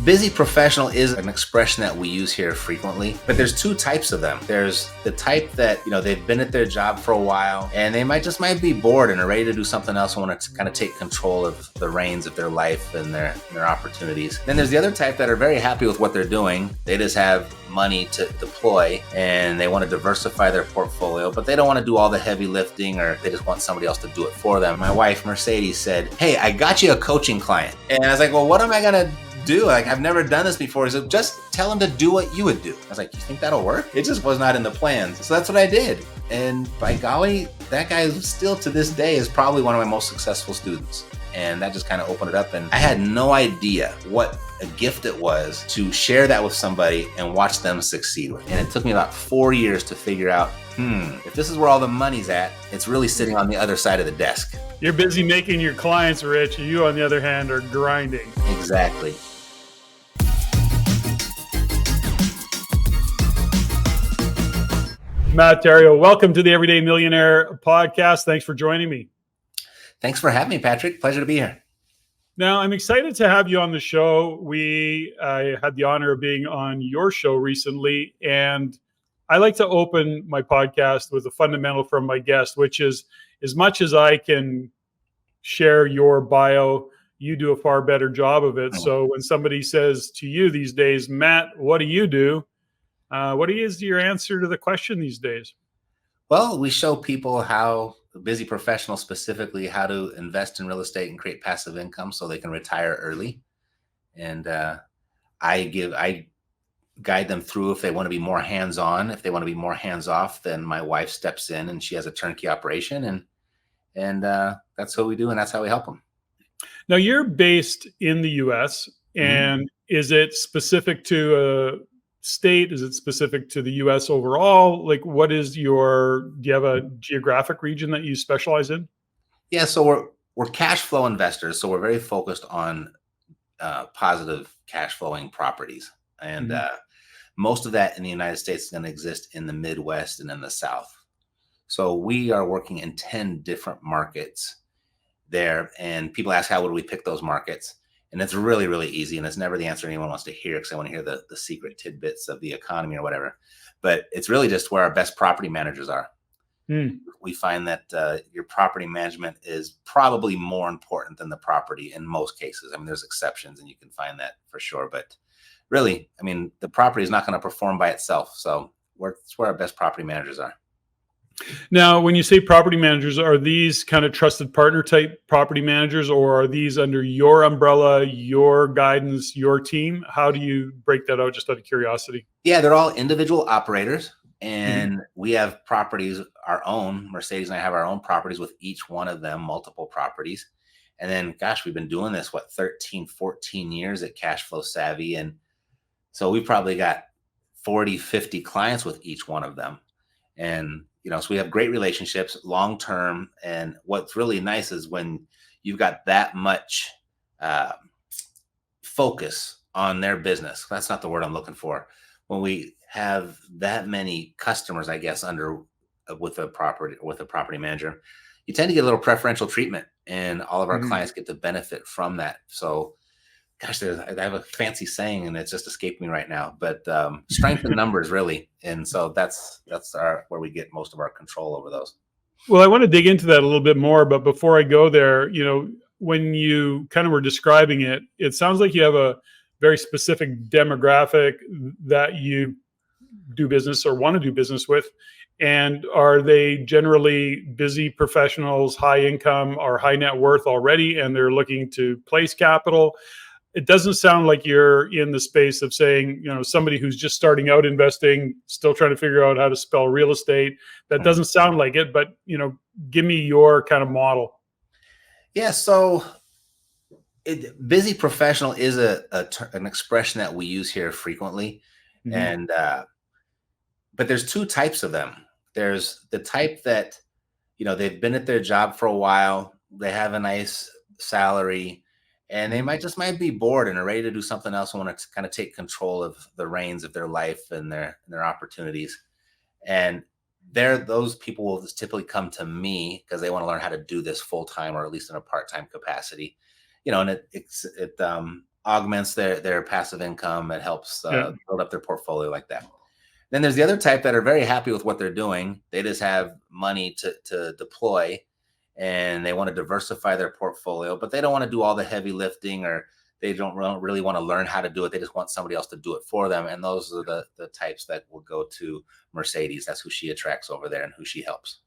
Busy professional is an expression that we use here frequently, but there's two types of them. There's the type that, they've been at their job for a while and they might be bored and are ready to do something else and want to kind of take control of the reins of their life and their opportunities. Then there's the other type that are very happy with what they're doing. They just have money to deploy and they want to diversify their portfolio, but they don't want to do all the heavy lifting, or they just want somebody else to do it for them. My wife, Mercedes, said, "Hey, I got you a coaching client." And I was like, well, what am I going to do? Like, I've never done this before. He said, just tell him to do what you would do. I was like, you think that'll work? It just was not in the plans. So that's what I did. And by golly, that guy still to this day is probably one of my most successful students. And that just kind of opened it up. And I had no idea what a gift it was to share that with somebody and watch them succeed with it. And it took me about 4 years to figure out, if this is where all the money's at, it's really sitting on the other side of the desk. You're busy making your clients rich. You, on the other hand, are grinding. Exactly. Matt Theriault, welcome to the Everyday Millionaire podcast. Thanks for joining me. Thanks for having me, Patrick. Pleasure to be here. Now, I'm excited to have you on the show. I had the honor of being on your show recently, and I like to open my podcast with a fundamental from my guest, which is, as much as I can share your bio, you do a far better job of it. So when somebody says to you these days, Matt, what do you do? What is your answer to the question these days? Well, we show people how, busy professionals specifically, how to invest in real estate and create passive income so they can retire early. And I guide them through if they want to be more hands-on. If they want to be more hands-off, then my wife steps in and she has a turnkey operation. And that's what we do, and that's how we help them. Now, you're based in the U.S., and is it specific to a state? Is it specific to the U.S. overall? Like, do you have a geographic region that you specialize in? Yeah, so we're cash flow investors, so we're very focused on positive cash flowing properties. And most of that in the United States is going to exist in the Midwest and in the South. So we are working in 10 different markets there. And people ask, how would we pick those markets? And it's really, really easy. And it's never the answer anyone wants to hear, because I want to hear the secret tidbits of the economy or whatever. But it's really just where our best property managers are. We find that your property management is probably more important than the property in most cases. I mean, there's exceptions and you can find that for sure. But really, I mean, the property is not going to perform by itself. So it's where our best property managers are. Now, when you say property managers, are these kind of trusted partner type property managers, or are these under your umbrella, your guidance, your team? How do you break that out, just out of curiosity? Yeah, they're all individual operators, and we have properties, our own. Mercedes and I have our own properties with each one of them, multiple properties. And then, gosh, we've been doing this, 13, 14 years at Cash Flow Savvy. And so we've probably got 40, 50 clients with each one of them. And so we have great relationships, long-term. And what's really nice is when you've got that much focus on their business. That's not the word I'm looking for. When we have that many customers, I guess, with a property manager, you tend to get a little preferential treatment, and all of our clients get to benefit from that. So, gosh, I have a fancy saying, and it's just escaped me right now. But strength in numbers, really, and so that's where we get most of our control over those. Well, I want to dig into that a little bit more, but before I go there, when you kind of were describing it, it sounds like you have a very specific demographic that you do business or want to do business with. And are they generally busy professionals, high income or high net worth already, and they're looking to place capital? It doesn't sound like you're in the space of saying, somebody who's just starting out investing, still trying to figure out how to spell real estate. That doesn't sound like it, but, give me your kind of model. Yeah. So busy professional is an expression that we use here frequently. And, but there's two types of them. There's the type that, they've been at their job for a while. They have a nice salary, and they might be bored and are ready to do something else and want to kind of take control of the reins of their life and their opportunities. And those people will just typically come to me because they want to learn how to do this full time, or at least in a part-time capacity. And augments their passive income. It helps Yeah. build up their portfolio like that. Then there's the other type that are very happy with what they're doing. They just have money to deploy, and they want to diversify their portfolio, but they don't want to do all the heavy lifting, or they don't really want to learn how to do it. They just want somebody else to do it for them. And those are the types that will go to Mercedes. That's who she attracts over there and who she helps.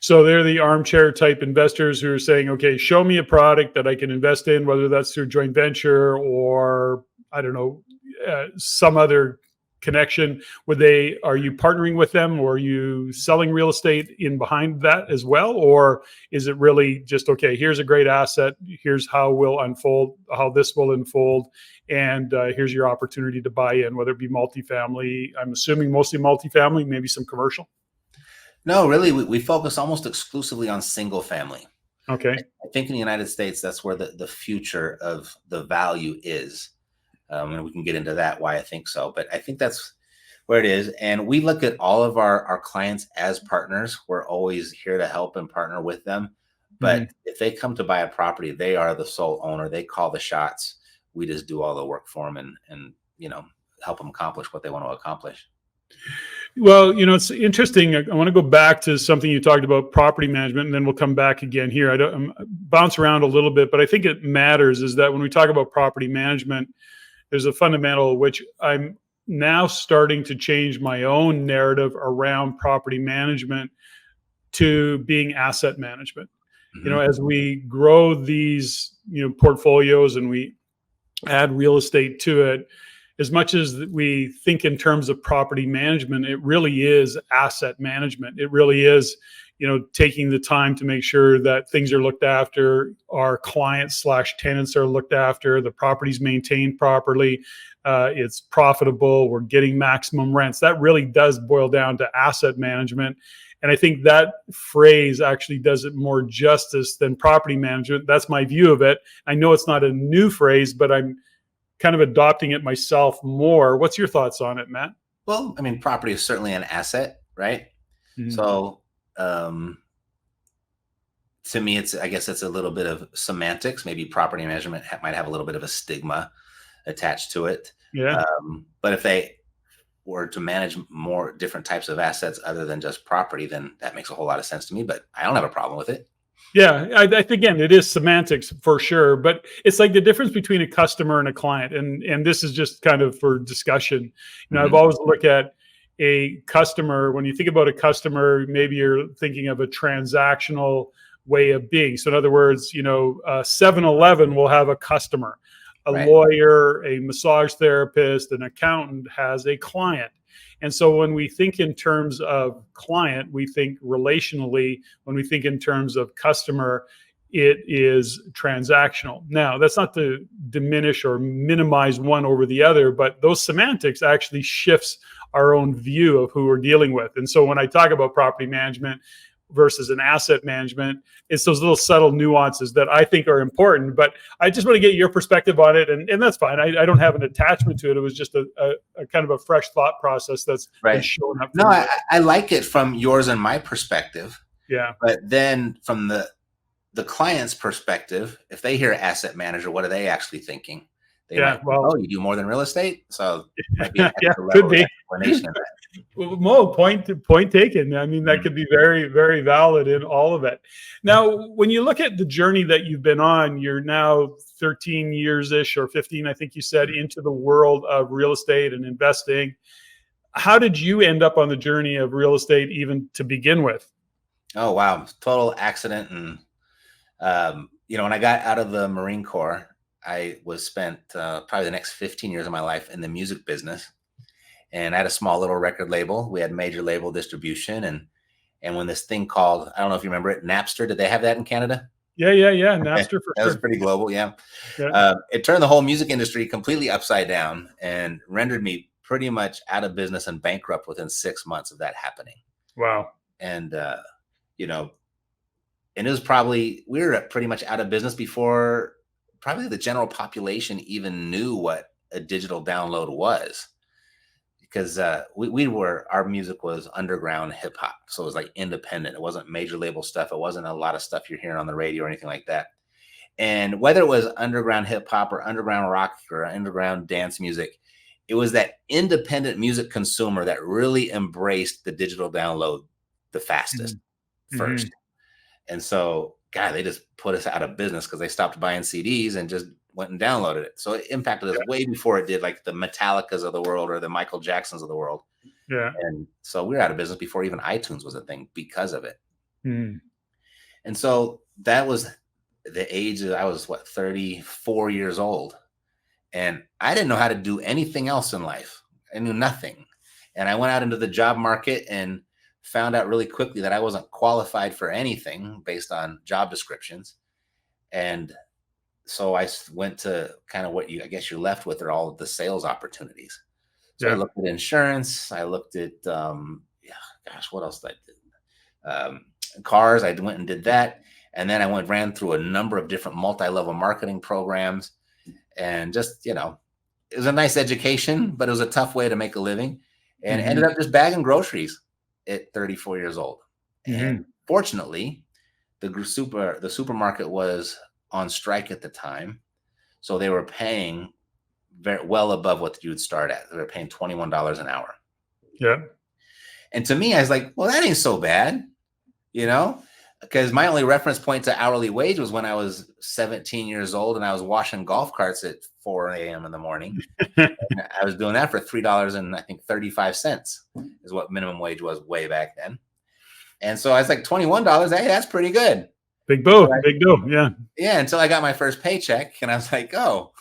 So they're the armchair type investors who are saying, okay, show me a product that I can invest in, whether that's through joint venture or I don't know, some other connection. Are you partnering with them, or are you selling real estate in behind that as well? Or is it really just, okay, here's a great asset. Here's how this will unfold. And here's your opportunity to buy in, whether it be multifamily. I'm assuming mostly multifamily, maybe some commercial. No, really, we focus almost exclusively on single family. Okay. I think in the United States, that's where the future of the value is. And we can get into that, why I think so. But I think that's where it is. And we look at all of our clients as partners. We're always here to help and partner with them. But if they come to buy a property, they are the sole owner. They call the shots. We just do all the work for them and help them accomplish what they want to accomplish. Well, it's interesting. I want to go back to something you talked about, property management, and then we'll come back again here. I'm bounce around a little bit, but I think it matters is that when we talk about property management, there's a fundamental, which I'm now starting to change my own narrative around property management to being asset management. As we grow these, portfolios and we add real estate to it, as much as we think in terms of property management, it really is asset management. It really is, taking the time to make sure that things are looked after, our clients / tenants are looked after, the property's maintained properly, it's profitable, we're getting maximum rents. That really does boil down to asset management. And I think that phrase actually does it more justice than property management. That's my view of it. I know it's not a new phrase, but I'm kind of adopting it myself more. What's your thoughts on it, Matt? Well, I mean, property is certainly an asset, right? So to me, I guess it's a little bit of semantics. Maybe property management might have a little bit of a stigma attached to it. Yeah. But if they were to manage more different types of assets other than just property, then that makes a whole lot of sense to me. But I don't have a problem with it. Yeah, I think, again, it is semantics for sure, but it's like the difference between a customer and a client, and this is just kind of for discussion. I've always looked at a customer. When you think about a customer, maybe you're thinking of a transactional way of being. So in other words, 7-Eleven will have a customer, a lawyer, a massage therapist, an accountant has a client. And so when we think in terms of client, we think relationally. When we think in terms of customer, it is transactional. Now, that's not to diminish or minimize one over the other, but those semantics actually shifts our own view of who we're dealing with. And so when I talk about property management versus an asset management, it's those little subtle nuances that I think are important. But I just want to get your perspective on it, and that's fine. I don't have an attachment to it. It was just a kind of a fresh thought process that's been showing up. No, I like it from yours and my perspective. Yeah. But then from the client's perspective, if they hear asset manager, what are they actually thinking? They might think, oh, you do more than real estate? So it might be an extra level of explanation of that. Well, Mo, point taken. I mean, that could be very, very valid in all of it. Now, when you look at the journey that you've been on, you're now 13 years-ish or 15, I think you said, into the world of real estate and investing. How did you end up on the journey of real estate even to begin with? Oh, wow. Total accident. And, when I got out of the Marine Corps, I was spent probably the next 15 years of my life in the music business. And I had a small little record label. We had major label distribution. And when this thing called, I don't know if you remember it, Napster, did they have that in Canada? Yeah. Napster for that sure. was pretty global, yeah. It turned the whole music industry completely upside down and rendered me pretty much out of business and bankrupt within 6 months of that happening. Wow. And, and it was we were pretty much out of business before probably the general population even knew what a digital download was. Because our music was underground hip hop. So it was like independent. It wasn't major label stuff. It wasn't a lot of stuff you're hearing on the radio or anything like that. And whether it was underground hip hop or underground rock or underground dance music, it was that independent music consumer that really embraced the digital download the fastest Mm-hmm. first. And so, God, they just put us out of business because they stopped buying CDs and just went and downloaded it. So it impacted us way before it did like the Metallicas of the world or the Michael Jacksons of the world. Yeah. And so we were out of business before even iTunes was a thing because of it. Mm. And so that was the age that I was, 34 years old. And I didn't know how to do anything else in life. I knew nothing. And I went out into the job market and found out really quickly that I wasn't qualified for anything based on job descriptions. And so I went to kind of what I guess you're left with are all of the sales opportunities. So I Yeah. looked at insurance. I looked at, yeah, gosh, what else did I do? Cars. I went and did that. And then I ran through a number of different multi-level marketing programs and just, it was a nice education, but it was a tough way to make a living and Mm-hmm. ended up just bagging groceries at 34 years old. Mm-hmm. And fortunately, the supermarket was on strike at the time. So they were paying very well above what you would start at. They were paying $21 an hour. Yeah. And to me, I was like, well, that ain't so bad, because my only reference point to hourly wage was when I was 17 years old and I was washing golf carts at 4 a.m. in the morning. And I was doing that for $3 and I think 35 cents is what minimum wage was way back then. And so I was like, $21, hey, that's pretty good. Big dough. Yeah. Yeah, until I got my first paycheck and I was like, oh,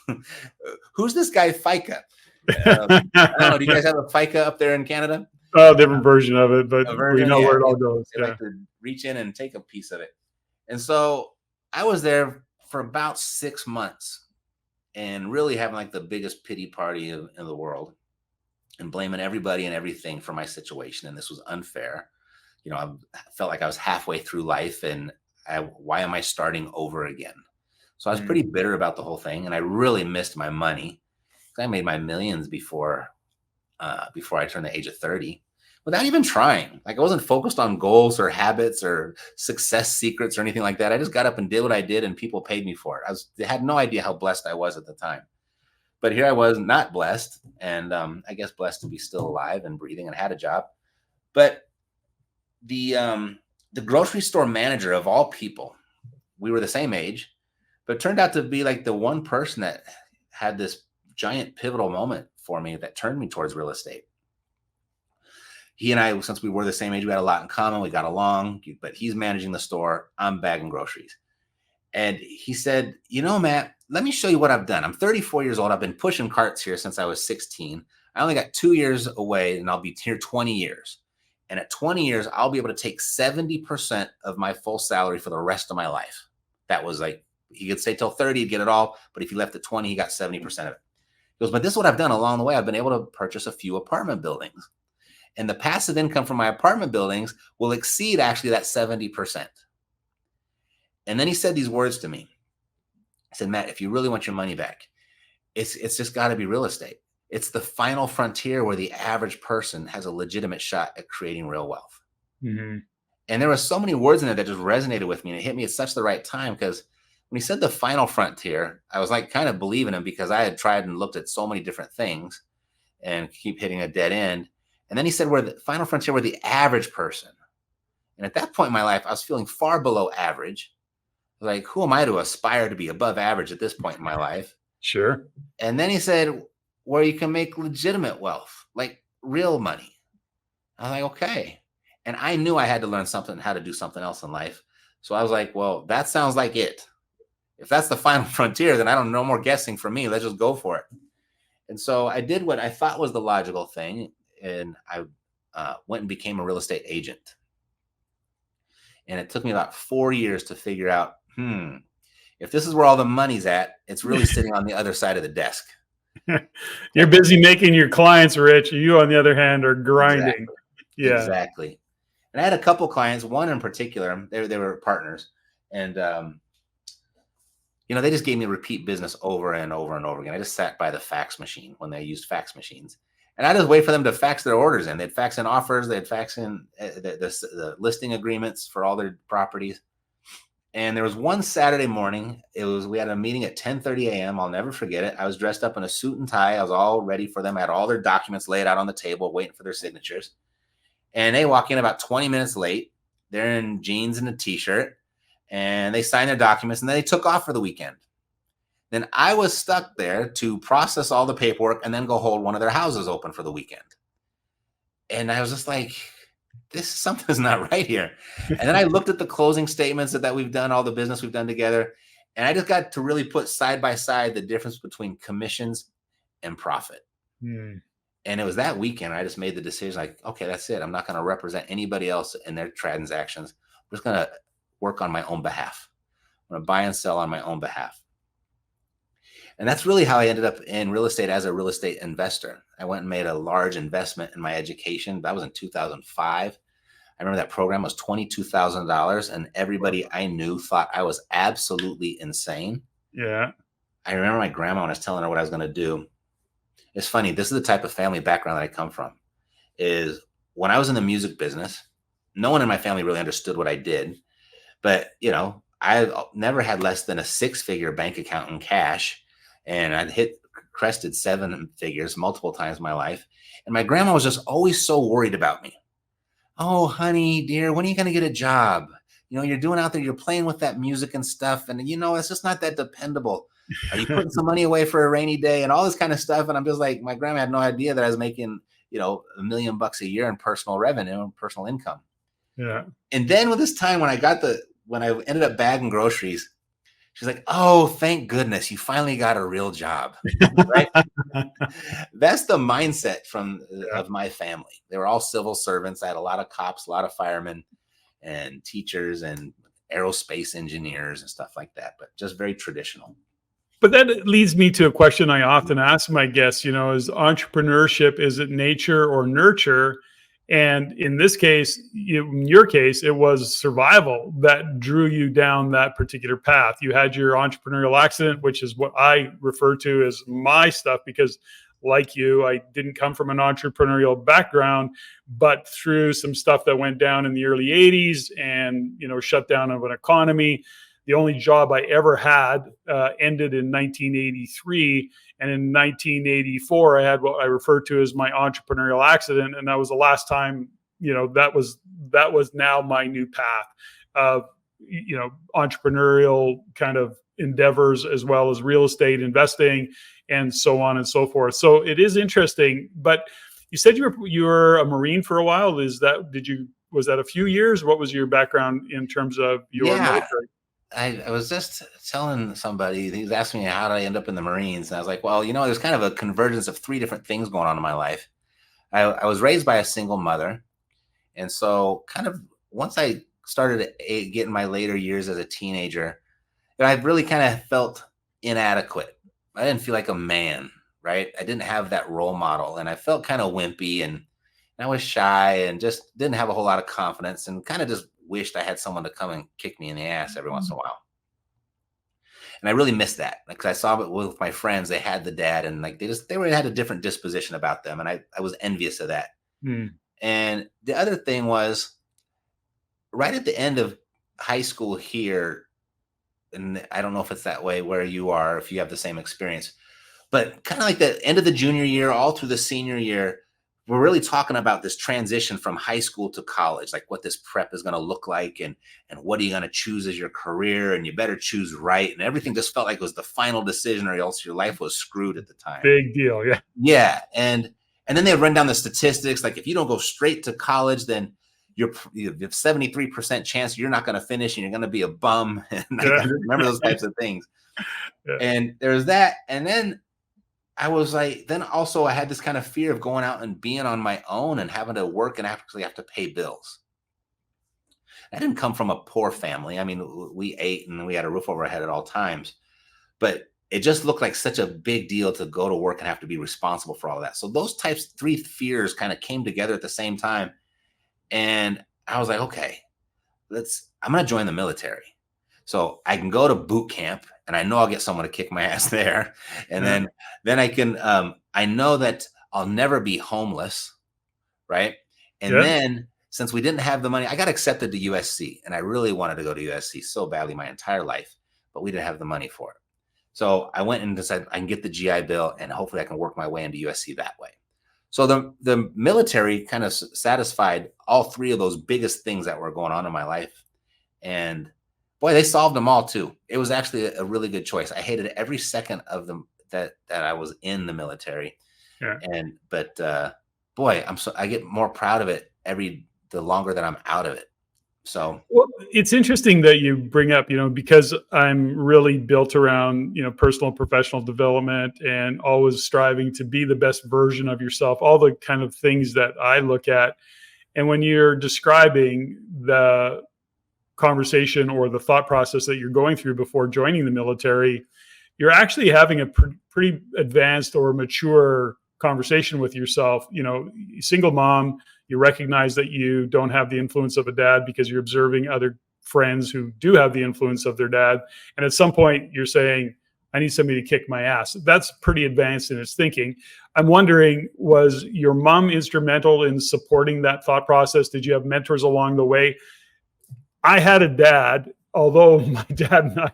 who's this guy FICA? I don't know. Do you guys have a FICA up there in Canada? Oh, different version of it, but we know where it all goes. They like to reach in and take a piece of it. And so I was there for about 6 months and really having like the biggest pity party in the world and blaming everybody and everything for my situation. And this was unfair. I felt like I was halfway through life and why am I starting over again? So I was pretty bitter about the whole thing. And I really missed my money. I made my millions before I turned the age of 30 without even trying. Like I wasn't focused on goals or habits or success secrets or anything like that. I just got up and did what I did and people paid me for it. I had no idea how blessed I was at the time. But here I was not blessed and I guess blessed to be still alive and breathing and had a job. But the grocery store manager of all people, we were the same age, but turned out to be like the one person that had this giant pivotal moment for me that turned me towards real estate. He and I, since we were the same age, we had a lot in common. We got along, but he's managing the store. I'm bagging groceries. And he said, Matt, let me show you what I've done. I'm 34 years old. I've been pushing carts here since I was 16. I only got 2 years away and I'll be here 20 years. And at 20 years, I'll be able to take 70% of my full salary for the rest of my life. That was like, he could say till 30, he'd get it all. But if he left at 20, he got 70% of it. He goes, but this is what I've done along the way. I've been able to purchase a few apartment buildings. And the passive income from my apartment buildings will exceed actually that 70%. And then he said these words to me. He said, Matt, if you really want your money back, it's just got to be real estate. It's the final frontier where the average person has a legitimate shot at creating real wealth. Mm-hmm. And there were so many words in there that just resonated with me. And it hit me at such the right time because when he said the final frontier, I was like kind of believing him because I had tried and looked at so many different things and keep hitting a dead end. And then he said, where the final frontier, where the average person. And at that point in my life, I was feeling far below average. Like, who am I to aspire to be above average at this point in my life? Sure. And then he said, where you can make legitimate wealth, like real money. I was like, okay. And I knew I had to learn how to do something else in life. So I was like, well, that sounds like it. If that's the final frontier, then I don't know more guessing for me. Let's just go for it. And so I did what I thought was the logical thing. And I went and became a real estate agent. And it took me about 4 years to figure out, if this is where all the money's at, it's really sitting on the other side of the desk. You're busy making your clients rich. You, on the other hand, are grinding. Exactly. Yeah. Exactly. And I had a couple clients, one in particular, they were partners. And, they just gave me repeat business over and over and over again. I just sat by the fax machine when they used fax machines. And I just wait for them to fax their orders in. They'd fax in offers. They'd fax in the listing agreements for all their properties. And there was one Saturday morning. We had a meeting at 10:30 a.m. I'll never forget it. I was dressed up in a suit and tie. I was all ready for them. I had all their documents laid out on the table, waiting for their signatures. And they walk in about 20 minutes late. They're in jeans and a t-shirt, and they signed their documents, and then they took off for the weekend. Then I was stuck there to process all the paperwork and then go hold one of their houses open for the weekend. And I was just like, this something's not right here. And then I looked at the closing statements that we've done, all the business we've done together, and I just got to really put side by side the difference between commissions and profit. Hmm. And it was that weekend I just made the decision, like, okay, that's it. I'm not going to represent anybody else in their transactions. I'm just going to work on my own behalf. I'm going to buy and sell on my own behalf. And that's really how I ended up in real estate as a real estate investor. I went and made a large investment in my education. That was in 2005. I remember that program was $22,000, and everybody I knew thought I was absolutely insane. Yeah. I remember my grandma, when I was telling her what I was going to do. It's funny. This is the type of family background that I come from. Is when I was in the music business, no one in my family really understood what I did. But, I never had less than a 6-figure bank account in cash. And I'd crested 7 figures multiple times in my life. And my grandma was just always so worried about me. Oh, honey, dear, when are you going to get a job? You're doing out there, you're playing with that music and stuff. And, it's just not that dependable. Are you putting some money away for a rainy day and all this kind of stuff? And I'm just like, my grandma had no idea that I was making, $1 million a year in personal revenue and personal income. Yeah. And then with this time when I ended up bagging groceries, she's like, oh, thank goodness you finally got a real job. Right? That's the mindset of my family. They were all civil servants. I had a lot of cops, a lot of firemen and teachers and aerospace engineers and stuff like that, but just very traditional. But that leads me to a question I often ask my guests, is entrepreneurship, is it nature or nurture? And in this case, in your case, it was survival that drew you down that particular path. You had your entrepreneurial accident, which is what I refer to as my stuff, because like you, I didn't come from an entrepreneurial background, but through some stuff that went down in the early 80s and, shutdown of an economy. The only job I ever had ended in 1983. And in 1984, I had what I refer to as my entrepreneurial accident. And that was the last time, that was now my new path of, entrepreneurial kind of endeavors, as well as real estate investing and so on and so forth. So it is interesting. But you said you were a Marine for a while. Was that a few years? What was your background in terms of your military? I was just telling somebody, he was asking me how did I end up in the Marines. And I was like, well, there's kind of a convergence of 3 different things going on in my life. I was raised by a single mother. And so kind of once I started to get in my later years as a teenager, I really kind of felt inadequate. I didn't feel like a man, right? I didn't have that role model, and I felt kind of wimpy, and I was shy and just didn't have a whole lot of confidence, and kind of just wished I had someone to come and kick me in the ass every once in a while. And I really missed that because I saw it with my friends. They had the dad, and like they really had a different disposition about them. And I was envious of that. And the other thing was right at the end of high school here, and I don't know if it's that way where you are, if you have the same experience, but kind of like the end of the junior year, all through the senior year, we're really talking about this transition from high school to college, like what this prep is going to look like, and what are you going to choose as your career, and you better choose right. And everything just felt like it was the final decision, or else your life was screwed at the time. Big deal. Yeah. Yeah. And then they run down the statistics. Like if you don't go straight to college, then you have 73% chance you're not going to finish and you're going to be a bum. And I remember those types of things. Yeah. And there's that. And then I was like, then also I had this kind of fear of going out and being on my own and having to work and actually have to pay bills. I didn't come from a poor family. I mean, we ate and we had a roof over our head at all times, but it just looked like such a big deal to go to work and have to be responsible for all of that. So those 3 fears kind of came together at the same time. And I was like, okay, I'm going to join the military. So I can go to boot camp and I know I'll get someone to kick my ass there. And then I can, I know that I'll never be homeless. Right. And then since we didn't have the money, I got accepted to USC, and I really wanted to go to USC so badly my entire life, but we didn't have the money for it. So I went and decided I can get the GI Bill, and hopefully I can work my way into USC that way. So the military kind of satisfied all three of those biggest things that were going on in my life. And boy, they solved them all too. It was actually a really good choice. I hated every second of them that I was in the military. Yeah. But boy, I get more proud of it the longer that I'm out of it. So, well, it's interesting that you bring up, because I'm really built around, personal and professional development and always striving to be the best version of yourself, all the kind of things that I look at. And when you're describing the conversation or the thought process that you're going through before joining the military, you're actually having a pretty advanced or mature conversation with yourself. Single mom, you recognize that you don't have the influence of a dad because you're observing other friends who do have the influence of their dad. And at some point you're saying, I need somebody to kick my ass. That's pretty advanced in its thinking. I'm wondering, was your mom instrumental in supporting that thought process? Did you have mentors along the way? I had a dad, although my dad and I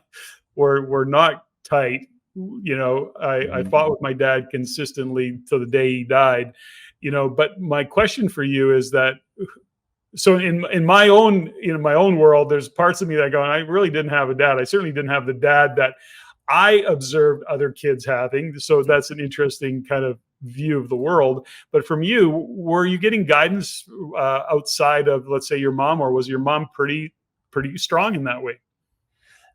were not tight. I fought with my dad consistently till the day he died. But my question for you is that, so in my own world, there's parts of me that go, I really didn't have a dad. I certainly didn't have the dad that I observed other kids having. So that's an interesting kind of view of the world. But from you, were you getting guidance outside of, let's say, your mom, or was your mom pretty strong in that way?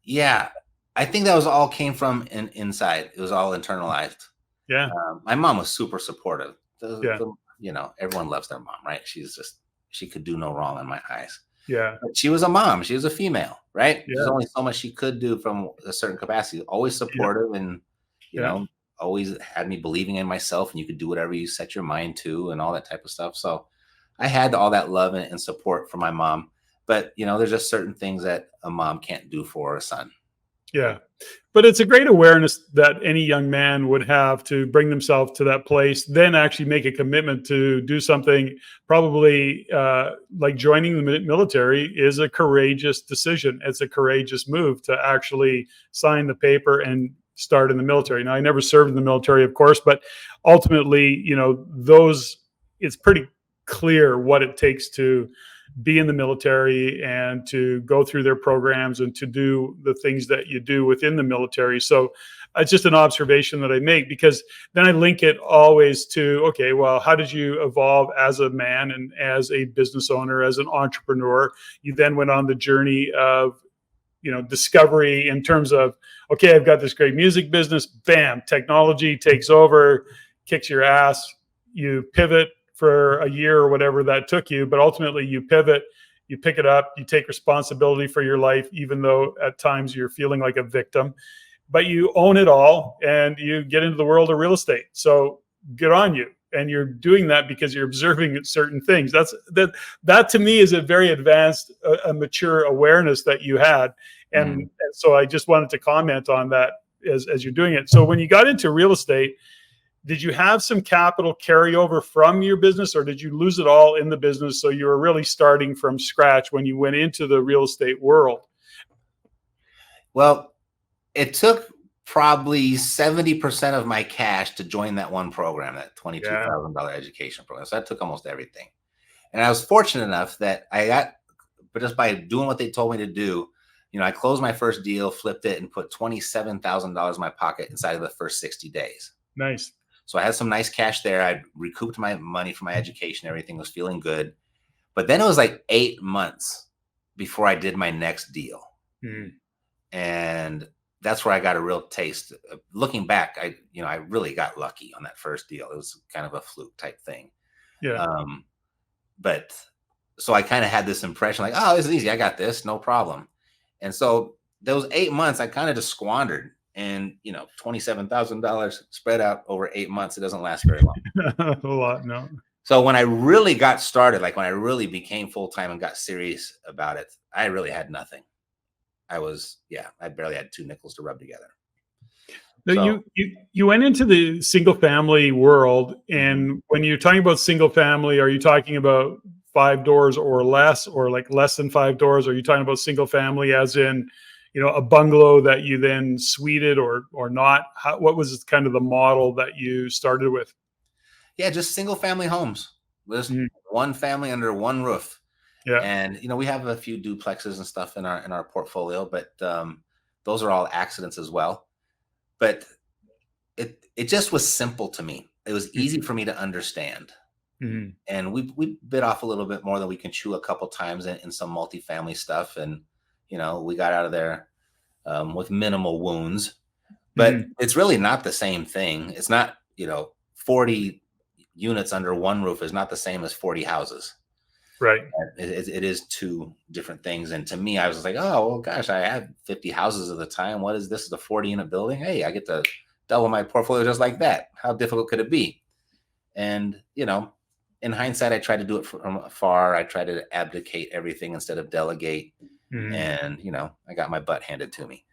Yeah, I think that was all came from inside. It was all internalized. Yeah. My mom was super supportive. Yeah. Everyone loves their mom, right? She could do no wrong in my eyes. Yeah. But she was a mom. She was a female, right? Yeah. There's only so much she could do from a certain capacity. Always supportive, and always had me believing in myself, and you could do whatever you set your mind to, and all that type of stuff. So I had all that love and support from my mom. But there's just certain things that a mom can't do for a son. Yeah. But it's a great awareness that any young man would have to bring themselves to that place, then actually make a commitment to do something. Probably like joining the military is a courageous decision. It's a courageous move to actually sign the paper and start in the military. Now, I never served in the military, of course, but ultimately, it's pretty clear what it takes to be in the military and to go through their programs and to do the things that you do within the military. So it's just an observation that I make, because then I link it always to, okay, well, how did you evolve as a man and as a business owner, as an entrepreneur? You then went on the journey of, discovery in terms of, okay, I've got this great music business, bam, technology takes over, kicks your ass, you pivot for a year or whatever that took you, but ultimately you pivot, you pick it up, you take responsibility for your life, even though at times you're feeling like a victim, but you own it all and you get into the world of real estate. So good on you. And you're doing that because you're observing certain things. That to me is a very advanced, a mature awareness that you had. And so I just wanted to comment on that as you're doing it. So when you got into real estate, did you have some capital carryover from your business, or did you lose it all in the business? So you were really starting from scratch when you went into the real estate world? Well, it took probably 70% of my cash to join that one program, that $22,000 education program. So that took almost everything. And I was fortunate enough that but just by doing what they told me to do, I closed my first deal, flipped it, and put $27,000 in my pocket inside of the first 60 days. Nice. So I had some nice cash there. I recouped my money from my education. Everything was feeling good. But then it was like 8 months before I did my next deal. And that's where I got a real taste. Looking back, I really got lucky on that first deal. It was kind of a fluke type thing. Yeah. But so I kind of had this impression like, oh, this is easy. I got this, no problem. And so those 8 months I kind of just squandered. And, $27,000 spread out over 8 months, it doesn't last very long. A lot, no. So when I really got started, like when I really became full-time and got serious about it, I really had nothing. I barely had 2 nickels to rub together. Now, so, you went into the single family world, and when you're talking about single family, are you talking about 5 doors or less, or like less than 5 doors? Are you talking about single family as in, a bungalow that you then suited or not? What was kind of the model that you started with? Yeah, just single family homes. Just Mhm. one family under one roof. Yeah. And we have a few duplexes and stuff in our portfolio, but those are all accidents as well. But it just was simple to me. It was easy for me to understand. Mhm. And we bit off a little bit more than we can chew a couple times in some multifamily stuff, and we got out of there with minimal wounds. But Mhm. it's really not the same thing. It's not 40 units under one roof is not the same as 40 houses. Right. It is two different things. And to me, I was like, oh, well, gosh, I had 50 houses at the time. What is this? The 40-unit building? Hey, I get to double my portfolio just like that. How difficult could it be? And, in hindsight, I tried to do it from afar. I tried to abdicate everything instead of delegate. Mhm. And, I got my butt handed to me.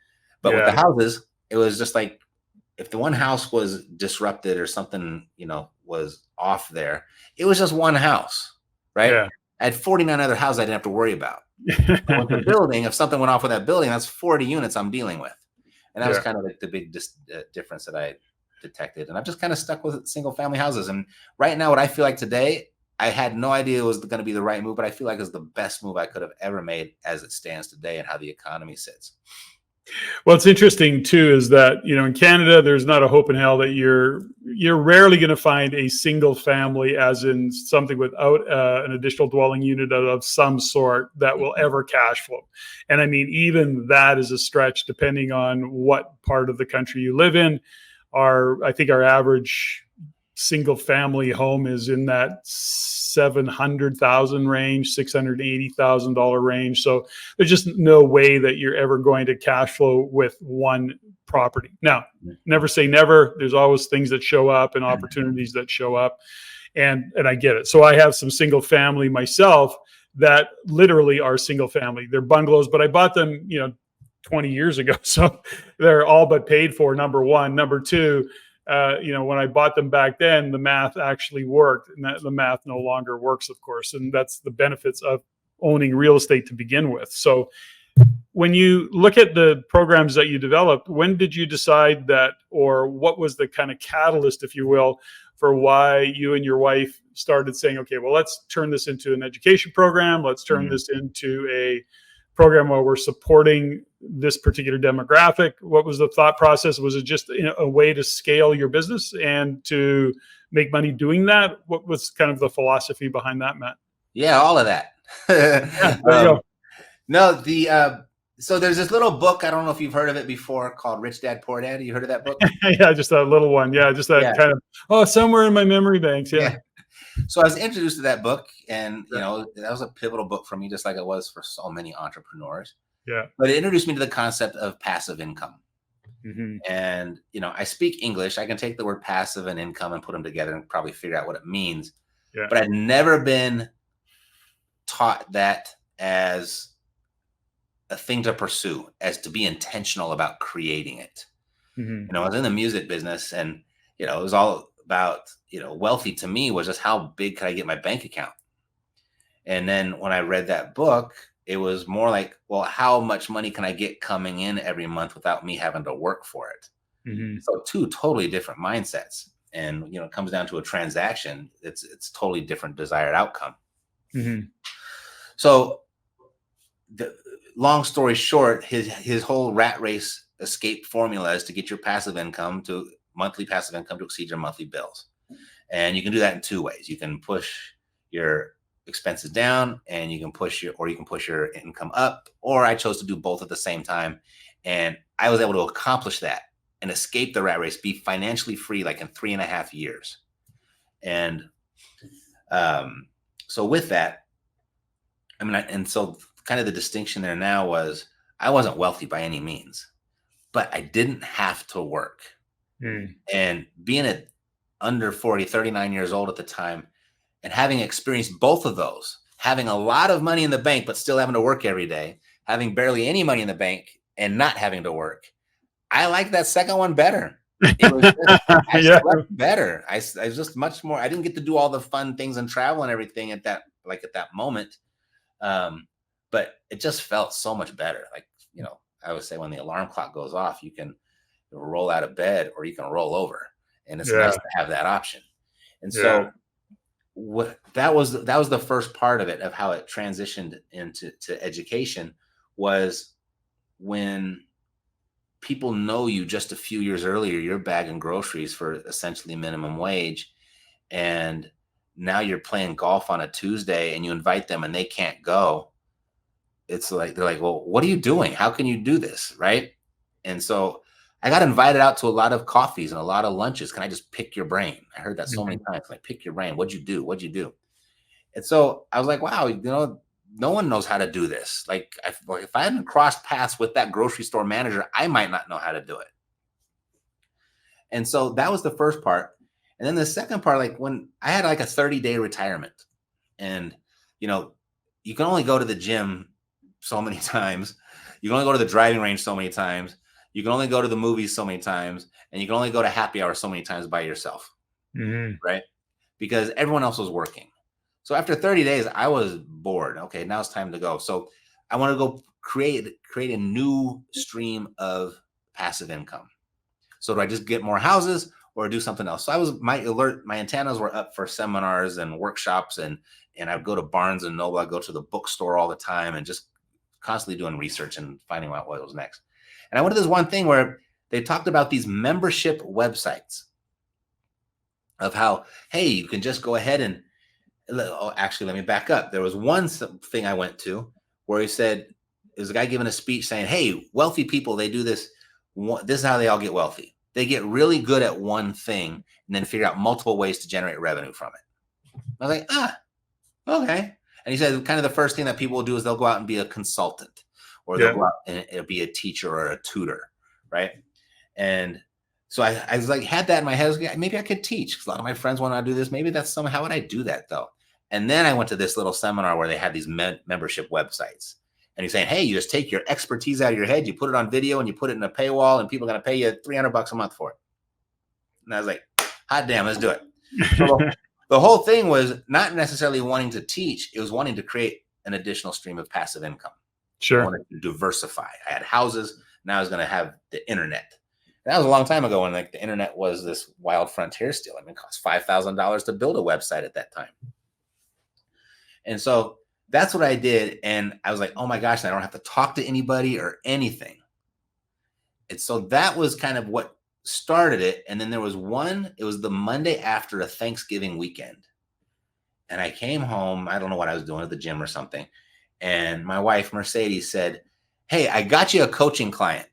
But with the Yeah. houses, it was just like, if the one house was disrupted or something, was off there, it was just one house, right? Yeah. I had 49 other houses I didn't have to worry about. But with the building, if something went off with that building, that's 40 units I'm dealing with. And that was Yeah. kind of like the big difference that I detected. And I've just kind of stuck with single family houses. And right now, what I feel like today, I had no idea it was going to be the right move, but I feel like it's the best move I could have ever made as it stands today and how the economy sits. What's interesting too is that in Canada, there's not a hope in hell that you're rarely going to find a single family, as in something without an additional dwelling unit of some sort, that will Mhm. ever cash flow. And I mean, even that is a stretch, depending on what part of the country you live in. I think our average single family home is in that 700,000 range, $680,000 range. So there's just no way that you're ever going to cash flow with one property. Now, never say never. There's always things that show up and opportunities that show up. And I get it. So I have some single family myself that literally are single family. They're bungalows, but I bought them, 20 years ago. So they're all but paid for, number one. Number two, when I bought them back then, the math actually worked, and the math no longer works, of course. And that's the benefits of owning real estate to begin with. So when you look at the programs that you developed, when did you decide that, or what was the kind of catalyst, if you will, for why you and your wife started saying, okay, well, let's turn this into an education program. Let's turn Mhm. this into a program where we're supporting this particular demographic. What was the thought process? Was it just a way to scale your business and to make money doing that? What was kind of the philosophy behind that, Matt? Yeah, all of that. Yeah, there you go. No, so there's this little book. I don't know if you've heard of it before, called Rich Dad Poor Dad. You heard of that book? Yeah, just that little one. Yeah, just that Yeah, kind of, somewhere in my memory banks. Yeah. yeah. So I was introduced to that book, and Yeah. that was a pivotal book for me, just like it was for so many entrepreneurs. Yeah. But it introduced me to the concept of passive income. Hmm. And I speak English. I can take the word passive and income and put them together and probably figure out what it means. Yeah. But I'd never been taught that as a thing to pursue, as to be intentional about creating it. Hmm. I was in the music business, and it was all about, wealthy to me was just how big could I get my bank account. And then when I read that book, it was more like, well, how much money can I get coming in every month without me having to work for it? Hmm. So two totally different mindsets. And it comes down to a transaction. It's totally different desired outcome. Hmm. So the long story short, his whole rat race escape formula is to get your monthly passive income to exceed your monthly bills. And you can do that in two ways. You can push your expenses down, and you can push your income up, or I chose to do both at the same time. And I was able to accomplish that and escape the rat race, be financially free like in 3.5 years. And so with that, I mean, and so kind of the distinction there now was, I wasn't wealthy by any means, but I didn't have to work. Mm. And being at under 40, 39 years old at the time, and having experienced both of those, having a lot of money in the bank, but still having to work every day, having barely any money in the bank and not having to work, I like that second one better. It was I Yeah. slept better. I was just much more. I didn't get to do all the fun things and travel and everything at that like at that moment. But it just felt so much better. Like, I would say when the alarm clock goes off, you can roll out of bed or you can roll over, and it's nice to have that option. And so that was the first part of it, of how it transitioned into education, was when people know you just a few years earlier, you're bagging groceries for essentially minimum wage, and now you're playing golf on a Tuesday and you invite them and they can't go. It's like, they're like, well, what are you doing? How can you do this? Right. And so I got invited out to a lot of coffees and a lot of lunches. Can I just pick your brain? I heard that so many times, like, pick your brain. What'd you do? What'd you do? And so I was like, wow, no one knows how to do this. Like, if I hadn't crossed paths with that grocery store manager, I might not know how to do it. And so that was the first part. And then the second part, like when I had like a 30-day retirement, and, you can only go to the gym so many times. You can only go to the driving range so many times. You can only go to the movies so many times, and you can only go to happy hour so many times by yourself. Right? Because everyone else was working. So after 30 days, I was bored. Okay, now it's time to go. So I want to go create a new stream of passive income. So do I just get more houses or do something else? So my antennas were up for seminars and workshops, and I'd go to Barnes and Noble. I'd go to the bookstore all the time and just constantly doing research and finding out what was next. And I went to this one thing where they talked about these membership websites, of how, hey, you can just go ahead and, actually, let me back up. There was one thing I went to where he said, there's a guy giving a speech saying, hey, wealthy people, they do this. This is how they all get wealthy. They get really good at one thing and then figure out multiple ways to generate revenue from it. I was like, okay. And he said, kind of the first thing that people will do is they'll go out and be a consultant, or they'll go out and be a teacher or a tutor. Right. And so I was like, had that in my head. I was like, maybe I could teach, because a lot of my friends want to do this. Maybe that's how would I do that though? And then I went to this little seminar where they had these membership websites. And he's saying, hey, you just take your expertise out of your head, you put it on video, and you put it in a paywall, and people are going to pay you $300 a month for it. And I was like, hot damn, let's do it. So the whole thing was not necessarily wanting to teach. It was wanting to create an additional stream of passive income. Sure. I wanted to diversify. I had houses. Now I was going to have the internet. And that was a long time ago when like the internet was this wild frontier still. I mean, it cost $5,000 to build a website at that time. And so that's what I did. And I was like, oh my gosh, I don't have to talk to anybody or anything. And so that was kind of what started it. And then there was it was the Monday after a Thanksgiving weekend. And I came home. I don't know what I was doing at the gym or something. And my wife, Mercedes, said, hey, I got you a coaching client.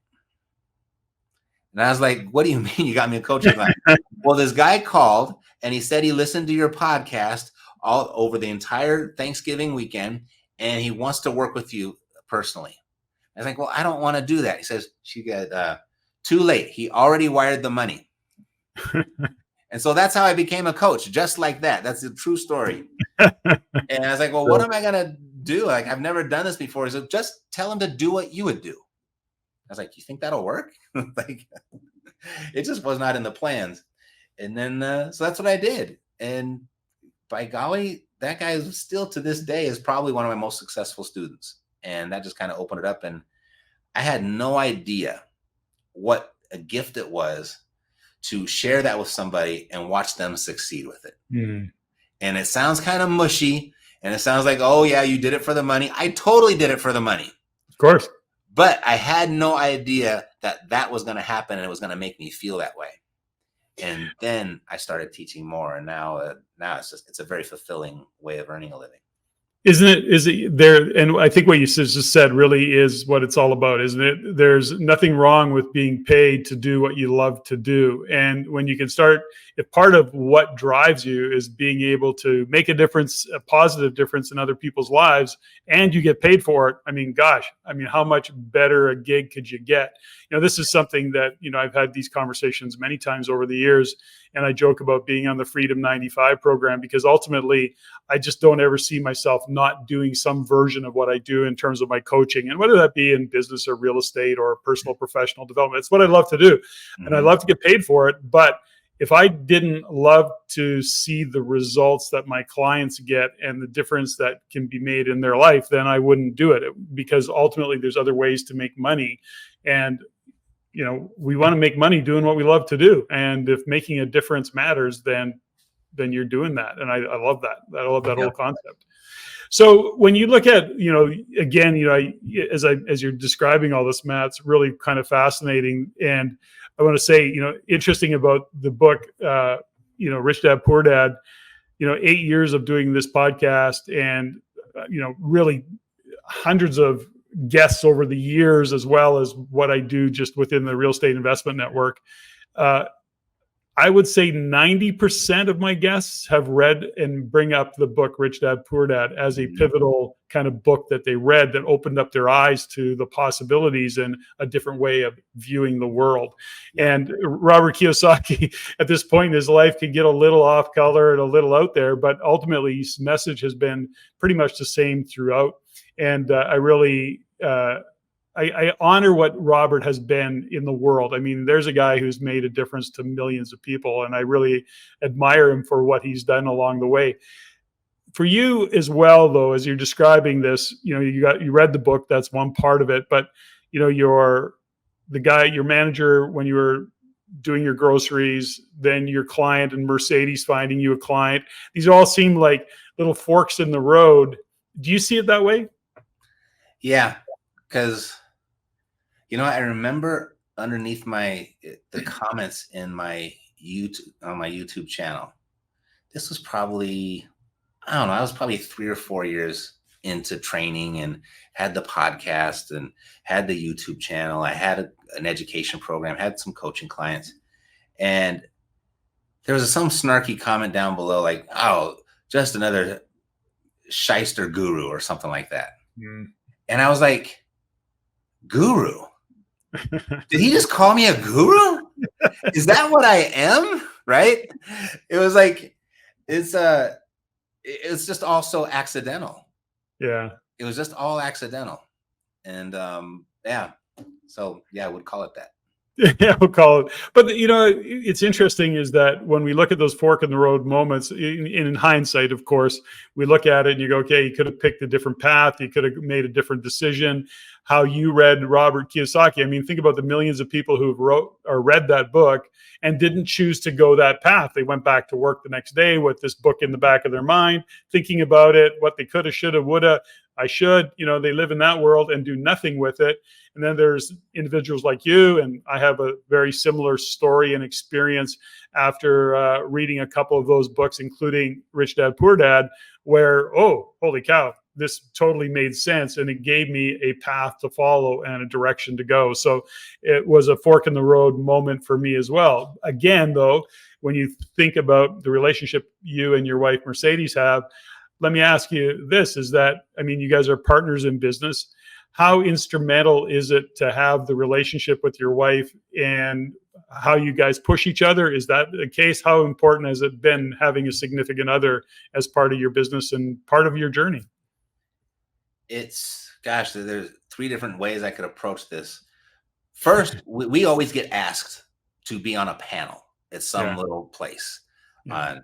And I was like, what do you mean you got me a coaching client? Well, this guy called and he said he listened to your podcast all over the entire Thanksgiving weekend, and he wants to work with you personally. I was like, well, I don't want to do that. He says, she got too late. He already wired the money. And so that's how I became a coach, just like that. That's a true story. And I was like, well, what am I going to do? Like, I've never done this before. He said, just tell him to do what you would do. I was like, you think that'll work? Like, it just was not in the plans. And then, so that's what I did. And by golly, that guy is still to this day is probably one of my most successful students. And that just kind of opened it up. And I had no idea what a gift it was to share that with somebody and watch them succeed with it. Mm. And it sounds kind of mushy, and it sounds like, oh yeah, you did it for the money. I totally did it for the money. Of course. But I had no idea that was going to happen, and it was going to make me feel that way. And then I started teaching more, and now it's a very fulfilling way of earning a living. Is it there? And I think what you just said really is what it's all about, isn't it? There's nothing wrong with being paid to do what you love to do. And when you can start, if part of what drives you is being able to make a difference, a positive difference in other people's lives, and you get paid for it, I mean, gosh, how much better a gig could you get? This is something that, I've had these conversations many times over the years, and I joke about being on the Freedom 95 program, because ultimately I just don't ever see myself not doing some version of what I do in terms of my coaching, and whether that be in business or real estate or personal professional development. It's what I love to do. Mm-hmm. And I love to get paid for it. But if I didn't love to see the results that my clients get and the difference that can be made in their life, then I wouldn't do it, because ultimately there's other ways to make money. And, we want to make money doing what we love to do. And if making a difference matters, then you're doing that. And I love that. I love that whole concept. So when you look at, again, as you're describing all this, Matt, it's really kind of fascinating. And I want to say, interesting about the book, Rich Dad, Poor Dad, 8 years of doing this podcast, and, really hundreds of guests over the years, as well as what I do just within the real estate investment network. I would say 90% of my guests have read and bring up the book Rich Dad, Poor Dad as a pivotal kind of book that they read that opened up their eyes to the possibilities and a different way of viewing the world. And Robert Kiyosaki, at this point in his life, can get a little off color and a little out there, but ultimately his message has been pretty much the same throughout. And I really... I honor what Robert has been in the world. I mean, there's a guy who's made a difference to millions of people, and I really admire him for what he's done along the way. For you as well, though, as you're describing this, you read the book. That's one part of it, but your manager when you were doing your groceries, then your client and Mercedes finding you a client. These all seem like little forks in the road. Do you see it that way? Yeah, because I remember underneath the comments in my YouTube channel. This was probably, I don't know, I was probably 3 or 4 years into training and had the podcast and had the YouTube channel. I had an education program, had some coaching clients, and there was some snarky comment down below like, "Oh, just another shyster guru," or something like that. And I was like, "Guru? Did he just call me a guru? Is that what I am?" Right? It was like, it's just all so accidental. Yeah. It was just all accidental. And so I would call it that. Yeah, we'll call it. But it's interesting is that when we look at those fork in the road moments, in hindsight, of course, we look at it and you go, okay, you could have picked a different path. You could have made a different decision. How you read Robert Kiyosaki. I mean, think about the millions of people who wrote or read that book and didn't choose to go that path. They went back to work the next day with this book in the back of their mind, thinking about it, what they coulda, shoulda, woulda. I should, they live in that world and do nothing with it. And then there's individuals like you, and I have a very similar story and experience after reading a couple of those books, including Rich Dad, Poor Dad, where, oh, holy cow, this totally made sense. And it gave me a path to follow and a direction to go. So it was a fork in the road moment for me as well. Again, though, when you think about the relationship you and your wife, Mercedes, have, let me ask you this, is that, I mean, you guys are partners in business. How instrumental is it to have the relationship with your wife and how you guys push each other? Is that the case? How important has it been having a significant other as part of your business and part of your journey? There's 3 different ways I could approach this. First, we always get asked to be on a panel at some little place on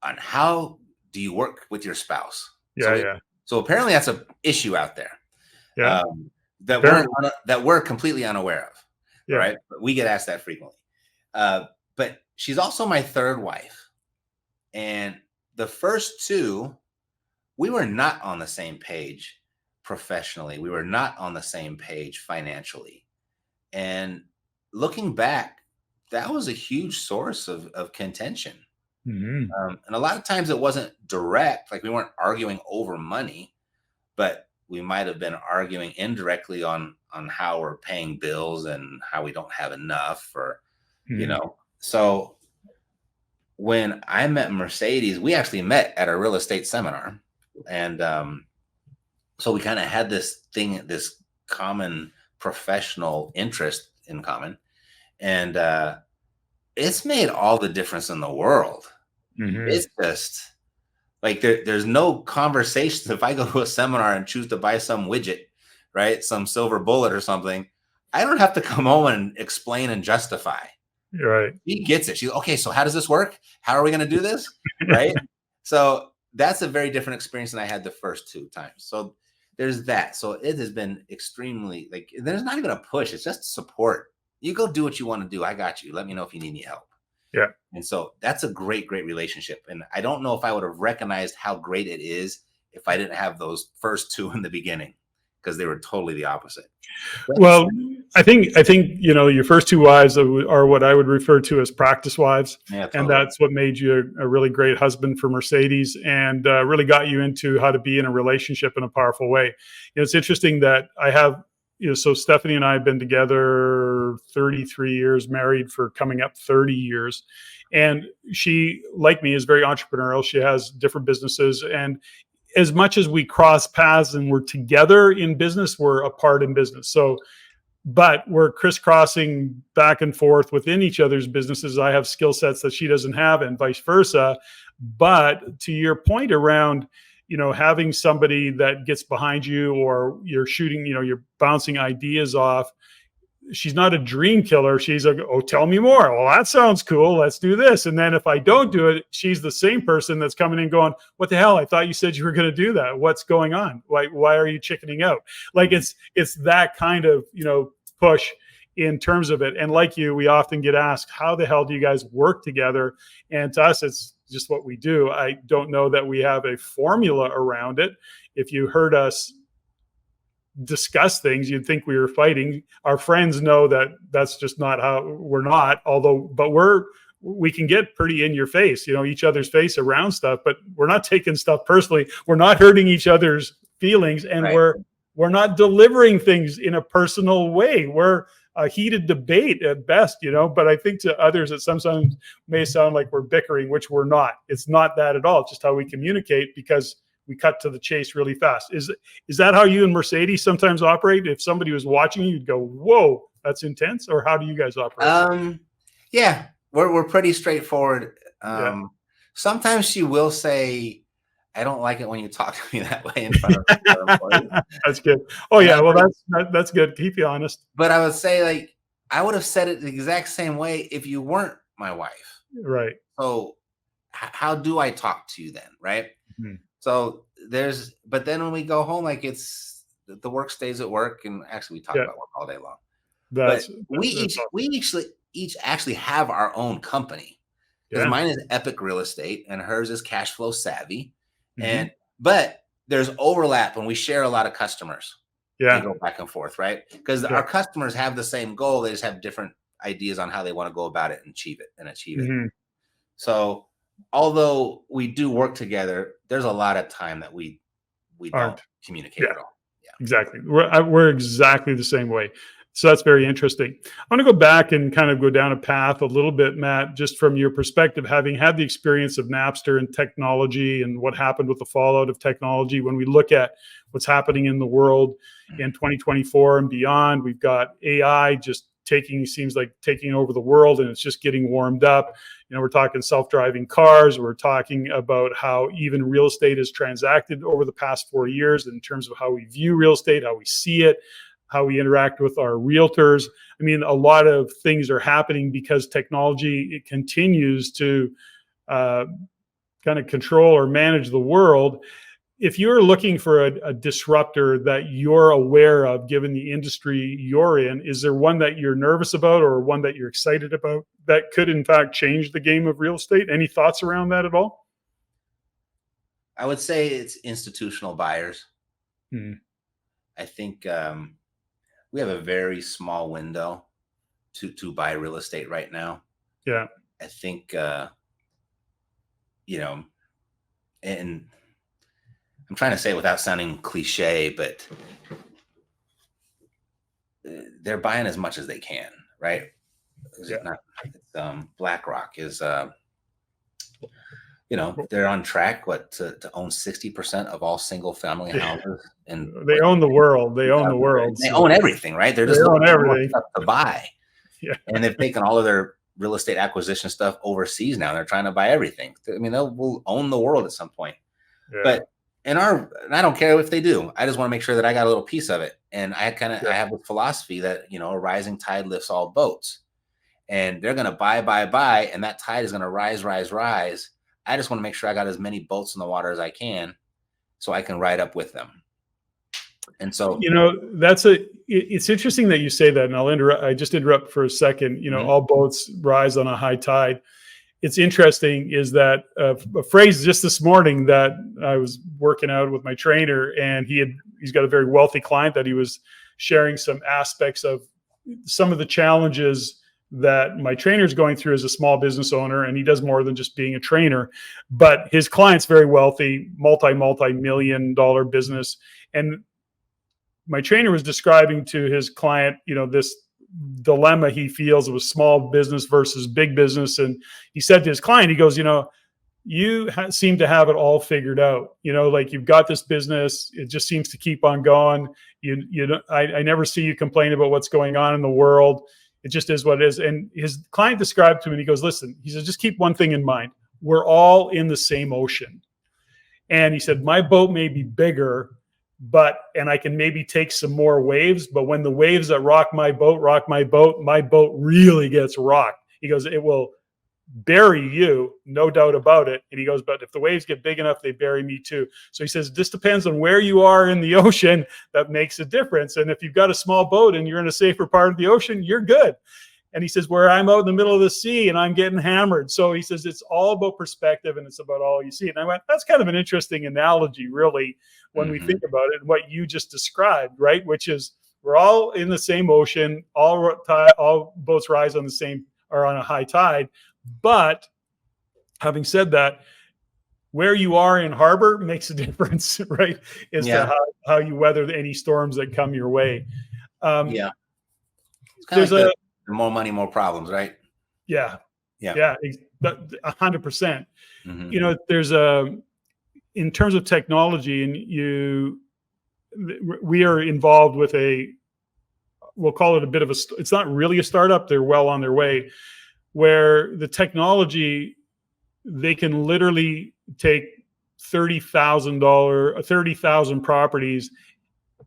how do you work with your spouse? So apparently that's an issue out there. That we're completely unaware of. Right? But we get asked that frequently. But she's also my third wife. And the first 2, we were not on the same page professionally. We were not on the same page financially. And looking back, that was a huge source of contention. And a lot of times it wasn't direct, like we weren't arguing over money, but we might have been arguing indirectly on how we're paying bills and how we don't have enough, or so when I met Mercedes, we actually met at a real estate seminar, and so we kind of had this common professional interest in common, and it's made all the difference in the world. It's just like there's no conversations. If I go to a seminar and choose to buy some widget, right, some silver bullet or something, I don't have to come home and explain and justify. Right. She gets it. She's okay. So how does this work? How are we going to do this? Right. So that's a very different experience than I had the first two times. So there's that. So it has been extremely like, there's not even a push. It's just support. You go do what you want to do. I got you. Let me know if you need any help. Yeah. And so that's a great, great relationship. And I don't know if I would have recognized how great it is if I didn't have those first two in the beginning, because they were totally the opposite. Well, I think your first two wives are what I would refer to as practice wives, Yeah, and totally. that's what made you a really great husband for Mercedes, and really got you into how to be in a relationship in a powerful way. It's interesting that I have, so Stephanie and I have been together 33 years, married for coming up 30 years, and she, like me, is very entrepreneurial. She has different businesses, and as much as we cross paths and we're together in business, we're apart in business. So, but we're crisscrossing back and forth within each other's businesses. I have skill sets that she doesn't have, and vice versa. But to your point around, having somebody that gets behind you, or you're shooting, you're bouncing ideas off, she's not a dream killer. She's like, oh, tell me more. Well, that sounds cool. Let's do this. And then if I don't do it, she's the same person that's coming in going, what the hell? I thought you said you were going to do that. What's going on? Why are you chickening out? Like it's that kind of, push in terms of it. And like you, we often get asked, how the hell do you guys work together? And to us, it's just what we do. I don't know that we have a formula around it. If you heard us discuss things, you'd think we were fighting. Our friends know that that's just not how we're not, but we can get pretty in your face, each other's face around stuff, but we're not taking stuff personally. We're not hurting each other's feelings, and Right. we're not delivering things in a personal way. We're a heated debate at best, but I think to others it sometimes may sound like we're bickering, which we're not. It's not that at all. It's just how we communicate, because we cut to the chase really fast. Is that how you and Mercedes sometimes operate? If somebody was watching you, you'd go, whoa, that's intense? Or how do you guys operate? Yeah, we're pretty straightforward. Yeah. Sometimes she will say, I don't like it when you talk to me that way in front of other employees. That's good. Oh And yeah, I'm well like, that's good. Keep you honest. but I would say, like, I would have said it the exact same way if you weren't my wife. Right. So how do I talk to you then, right? Mhm. So but then when we go home, like, it's the work stays at work, and actually we talk Yeah. about work all day long. But That's we each actually have our own company, because yeah. mine is Epic Real Estate and hers is Cash Flow Savvy, Mhm. but there's overlap and we share a lot of customers. They Yeah. go back and forth, right? Because Yeah. our customers have the same goal, they just have different ideas on how they want to go about it and achieve it. Mhm. So although we do work together, there's a lot of time that we don't Aren't. communicate Yeah. at all. Yeah. Exactly. We're exactly the same way. So that's very interesting. I want to go back and kind of go down a path a little bit, Matt, just from your perspective, having had the experience of Napster and technology and what happened with the fallout of technology. When we look at what's happening in the world in 2024 and beyond, we've got AI just seems like taking over the world, and it's just getting warmed up. We're talking self-driving cars. We're talking about how even real estate is transacted over the past 4 years in terms of how we view real estate, how we see it, how we interact with our realtors. I mean, a lot of things are happening because technology, it continues to uh, kind of control or manage the world. If you're looking for a disruptor that you're aware of, given the industry you're in, is there one that you're nervous about or one that you're excited about that could in fact change the game of real estate? Any thoughts around that at all? I would say it's institutional buyers. Hmm. I think we have a very small window to buy real estate right now. Yeah. I think you know, and I'm trying to say it without sounding cliche, but they're buying as much as they can, right? Is Yeah. it not? It's, BlackRock is, they're on track to own 60% of all single family Yeah. houses, and They own the world. They own the world. they So own everything, right? They're they just looking own for more everything. stuff to buy, Yeah. and they've taken all of their real estate acquisition stuff overseas now. They're trying to buy everything. I mean, we'll own the world at some point. Yeah. But and I don't care if they do. I just want to make sure that I got a little piece of it. And I Yeah. have a philosophy that, a rising tide lifts all boats. and they're going to buy, and that tide is going to rise. I just want to make sure I got as many boats in the water as I can so I can ride up with them. And so, it's interesting that you say that, and I just interrupt for a second. All boats rise on a high tide. It's interesting is that a phrase just this morning that I was working out with my trainer, and he's got a very wealthy client that he was sharing some aspects of some of the challenges that my trainer's going through as a small business owner, and he does more than just being a trainer, but his client's very wealthy, multi-million-dollar business. And my trainer was describing to his client, this dilemma he feels with small business versus big business. And he said to his client, he goes, you seem to have it all figured out. Like you've got this business. It just seems to keep on going. I never see you complain about what's going on in the world. It just is what it is. And his client described to him, and he goes, listen, he said, just keep one thing in mind. We're all in the same ocean. And he said, my boat may be bigger, and I can maybe take some more waves, but when the waves that rock my boat really gets rocked. He goes, it will bury you, no doubt about it. And he goes, but if the waves get big enough, they bury me too. So he says, this depends on where you are in the ocean. That makes a difference. And if you've got a small boat and you're in a safer part of the ocean, you're good. And he says, where I'm out in the middle of the sea and I'm getting hammered. So he says, it's all about perspective, and it's about all you see. And I went, that's kind of an interesting analogy, really, when we think about it, and what you just described, right? Which is we're all in the same ocean, all boats rise on a high tide. But having said that, where you are in harbor makes a difference, right? As to how you weather any storms that come your way. It's kind of like the more money, more problems, right? Yeah. 100%. There's in terms of technology, and we are involved with we'll call it a bit of it's not really a startup. They're well on their way, where the technology, they can literally take $30,000 properties,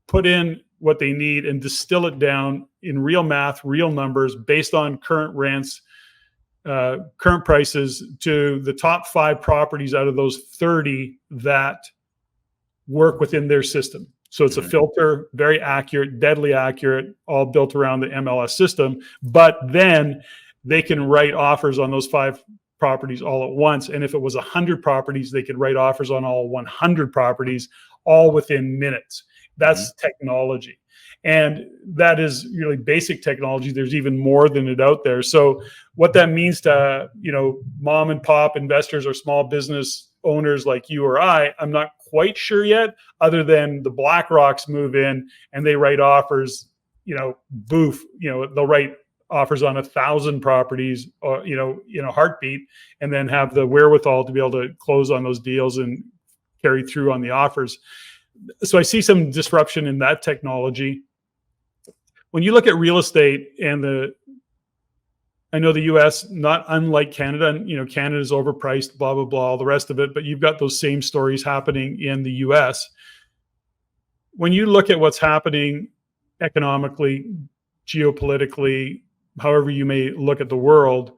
put in what they need, and distill it down in real math, real numbers, based on current rents, current prices, to the top 5 properties out of those 30 that work within their system. So it's a filter, very accurate, deadly accurate, all built around the MLS system. But then they can write offers on those 5 properties all at once. And if it was 100 properties, they could write offers on all 100 properties, all within minutes. That's technology. And that is really basic technology. There's even more than it out there. So what that means to, mom and pop investors or small business owners like you or I'm not quite sure yet, other than the BlackRocks move in and they write offers, they'll write offers on 1,000 properties, in a heartbeat, and then have the wherewithal to be able to close on those deals and carry through on the offers. So I see some disruption in that technology. When you look at real estate, and I know the US, not unlike Canada, and Canada's overpriced, blah, blah, blah, all the rest of it, but you've got those same stories happening in the US. When you look at what's happening economically, geopolitically, however you may look at the world,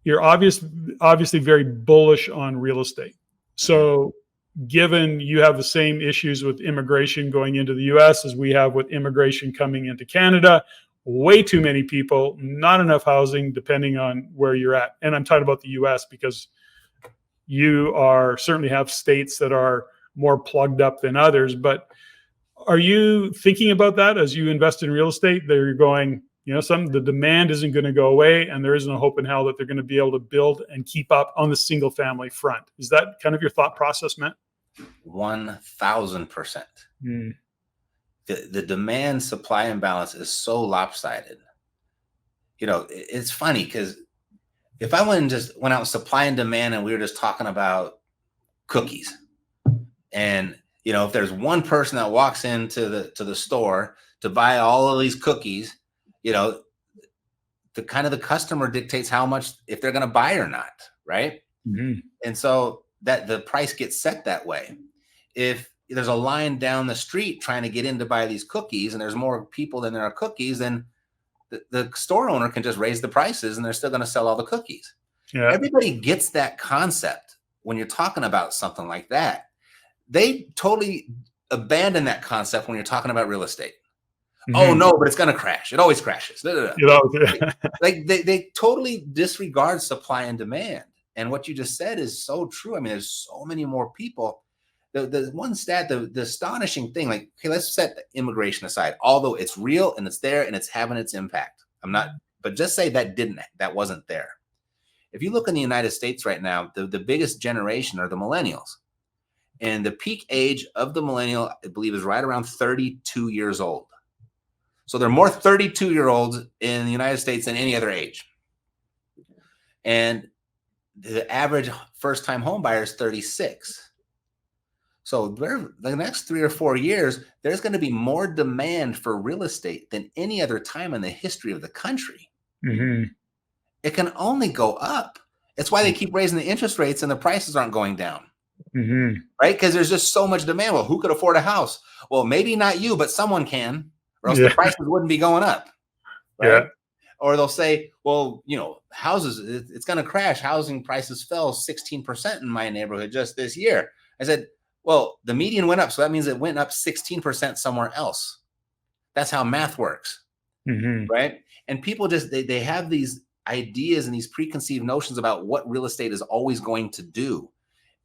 you're obviously very bullish on real estate. So given you have the same issues with immigration going into the US as we have with immigration coming into Canada, way too many people, not enough housing, depending on where you're at. And I'm talking about the US because you certainly have states that are more plugged up than others. But are you thinking about that as you invest in real estate? They're going, the demand isn't going to go away, and there isn't a hope in hell that they're going to be able to build and keep up on the single family front. Is that kind of your thought process, Matt? 1,000%. The demand supply imbalance is so lopsided. It's funny because if I went out supply and demand and we were just talking about cookies, and if there's one person that walks into the store to buy all of these cookies, the customer dictates how much, if they're going to buy or not, right? And so that the price gets set that way. If there's a line down the street trying to get in to buy these cookies, and there's more people than there are cookies, then The store owner can just raise the prices and they're still going to sell all the cookies. Yeah. Everybody gets that concept when you're talking about something like that. They totally abandon that concept when you're talking about real estate. Oh no, but it's going to crash. It always crashes. Like they totally disregard supply and demand. And what you just said is so true. I mean, there's so many more people. The one stat, the astonishing thing, like, okay, let's set the immigration aside, although it's real and it's there and it's having its impact. But just say that wasn't there. If you look in the United States right now, the biggest generation are the millennials. And the peak age of the millennial, I believe, is right around 32 years old. So there are more 32-year-olds in the United States than any other age. And the average first-time home buyer is 36. So the next 3 or 4 years, there's going to be more demand for real estate than any other time in the history of the country. It can only go up. It's why they keep raising the interest rates and the prices aren't going down. Right? Because there's just so much demand. Well, who could afford a house? Well, maybe not you, but someone can, or else the prices wouldn't be going up. Right? Or they'll say, well, houses, it's going to crash. Housing prices fell 16% in my neighborhood just this year. I said, well, the median went up, so that means it went up 16% somewhere else. That's how math works, right? And people just, they have these ideas and these preconceived notions about what real estate is always going to do.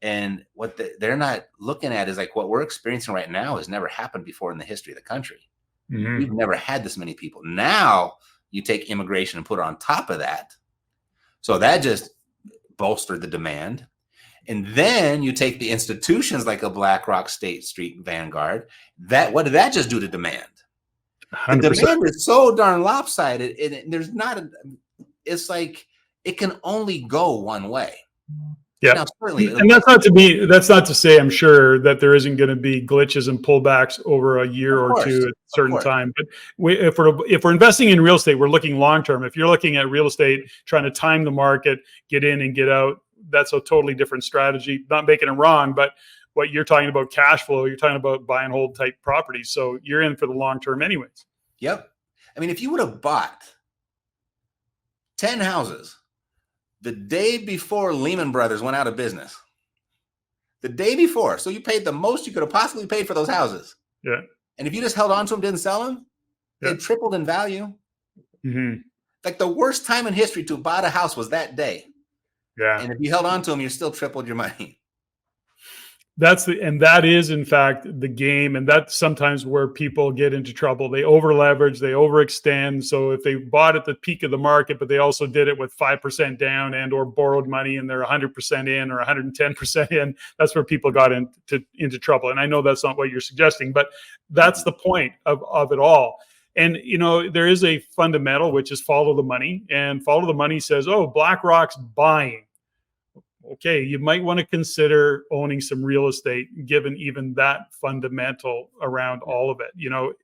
And what they're not looking at is like what we're experiencing right now has never happened before in the history of the country. We've never had this many people. Now you take immigration and put it on top of that. So that just bolstered the demand. And then you take the institutions like a BlackRock, State Street, Vanguard. What did that just do to demand? 100%. The demand is so darn lopsided. And there's not it's like it can only go one way. Yeah. Now, certainly, and that's not to say, I'm sure, that there isn't going to be glitches and pullbacks over a year or two at a certain time. But if we're investing in real estate, we're looking long term. If you're looking at real estate, trying to time the market, get in and get out, that's a totally different strategy. Not making it wrong, but what you're talking about, cash flow, you're talking about buy and hold type properties. So you're in for the long term anyways. Yep. I mean, if you would have bought 10 houses the day before Lehman Brothers went out of business, the day before, so you paid the most you could have possibly paid for those houses. Yeah. And if you just held on to them, didn't sell them, they tripled in value. Like the worst time in history to buy a house was that day. Yeah. And if you held on to them, you still tripled your money. That is in fact the game. And that's sometimes where people get into trouble. They over leverage, they overextend. So if they bought at the peak of the market, but they also did it with 5% down and or borrowed money and they're 100% in or 110% in, that's where people got into trouble. And I know that's not what you're suggesting, but that's the point of it all. And, there is a fundamental, which is follow the money, and follow the money says, oh, BlackRock's buying. Okay, you might want to consider owning some real estate, given even that fundamental around all of it,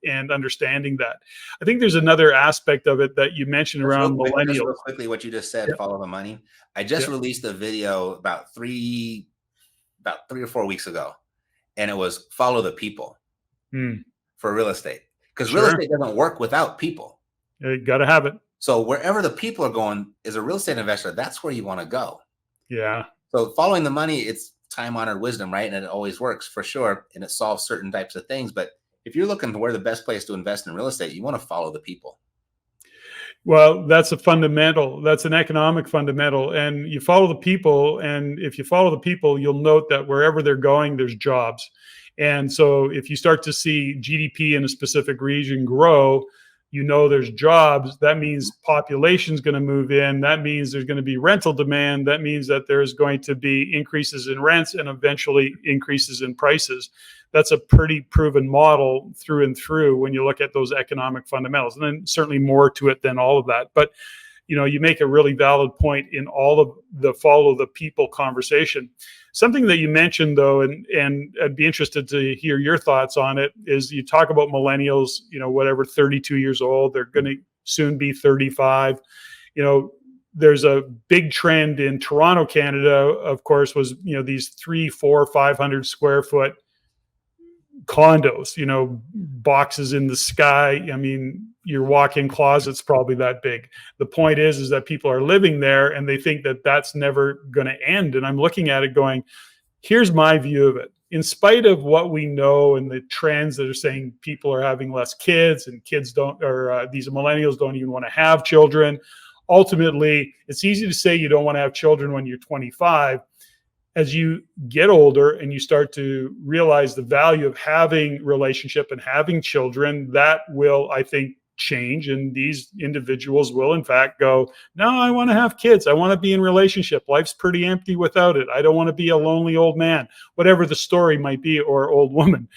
and understanding that. I think there's another aspect of it that you mentioned around millennials. Just real quickly, what you just said, follow the money. I just released a video about three or 4 weeks ago, and it was follow the people for real estate. Because real estate doesn't work without people. You got to have it. So wherever the people are going, as a real estate investor, that's where you want to go. Yeah. So following the money, it's time-honored wisdom, right? And it always works for sure. And it solves certain types of things. But if you're looking for where the best place to invest in real estate, you want to follow the people. Well, that's a fundamental. That's an economic fundamental. And you follow the people. And if you follow the people, you'll note that wherever they're going, there's jobs. And so if you start to see GDP in a specific region grow, there's jobs. That means population's going to move in. That means there's going to be rental demand. That means that there's going to be increases in rents and eventually increases in prices. That's a pretty proven model through and through when you look at those economic fundamentals. And then certainly more to it than all of that. But you make a really valid point in all of the follow the people conversation. Something that you mentioned, though, and I'd be interested to hear your thoughts on it, is you talk about millennials, 32 years old, they're going to soon be 35. There's a big trend in Toronto, Canada, of course, was, these 300, 400, 500 square foot condos, boxes in the sky. I mean, your walk-in closet's probably that big. The point is that people are living there and they think that that's never going to end. And I'm looking at it going, here's my view of it. In spite of what we know and the trends that are saying people are having less kids and kids don't, or these millennials don't even want to have children. Ultimately, it's easy to say you don't want to have children when you're 25. As you get older and you start to realize the value of having relationship and having children, that will, I think, change. And these individuals will, in fact, go, no, I want to have kids. I want to be in relationship. Life's pretty empty without it. I don't want to be a lonely old man, whatever the story might be, or old woman.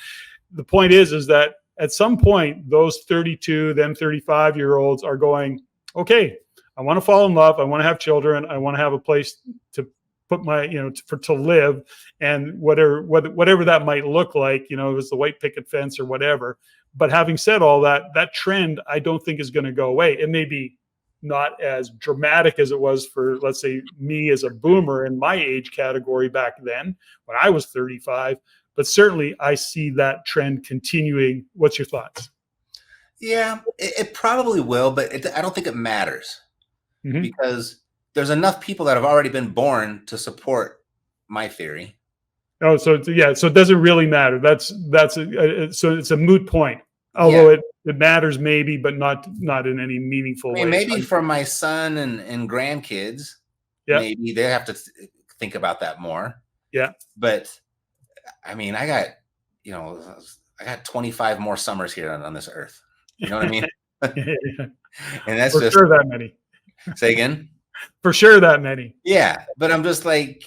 The point is that at some point, those 32, then 35-year-olds are going, okay, I want to fall in love. I want to have children. I want to have a place to put my, to live, and whatever that might look like, it was the white picket fence or whatever. But having said all that, that trend, I don't think is going to go away. It may be not as dramatic as it was for, let's say, me as a boomer in my age category back then when I was 35, but certainly I see that trend continuing. What's your thoughts? Yeah, it probably will, but I don't think it matters because there's enough people that have already been born to support my theory. Oh, so it doesn't really matter. So it's a moot point. Although it matters maybe, but not in any meaningful way. Maybe for my son and grandkids, maybe they have to think about that more. Yeah. But I mean, I got 25 more summers here on this earth. You know what I mean? And that's for sure that many. Say again? For sure that many. Yeah, but I'm just like,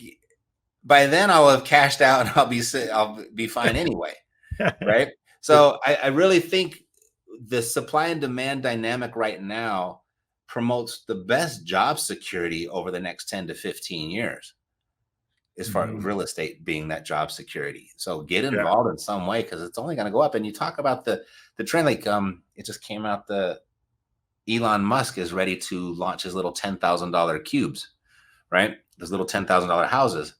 by then I'll have cashed out and I'll be fine anyway, right? So I really think the supply and demand dynamic right now promotes the best job security over the next 10 to 15 years, as far as real estate being that job security. So get involved in some way, because it's only going to go up. And you talk about the trend, like it just came out, the Elon Musk is ready to launch his little $10,000 cubes, right? Those little $10,000 houses.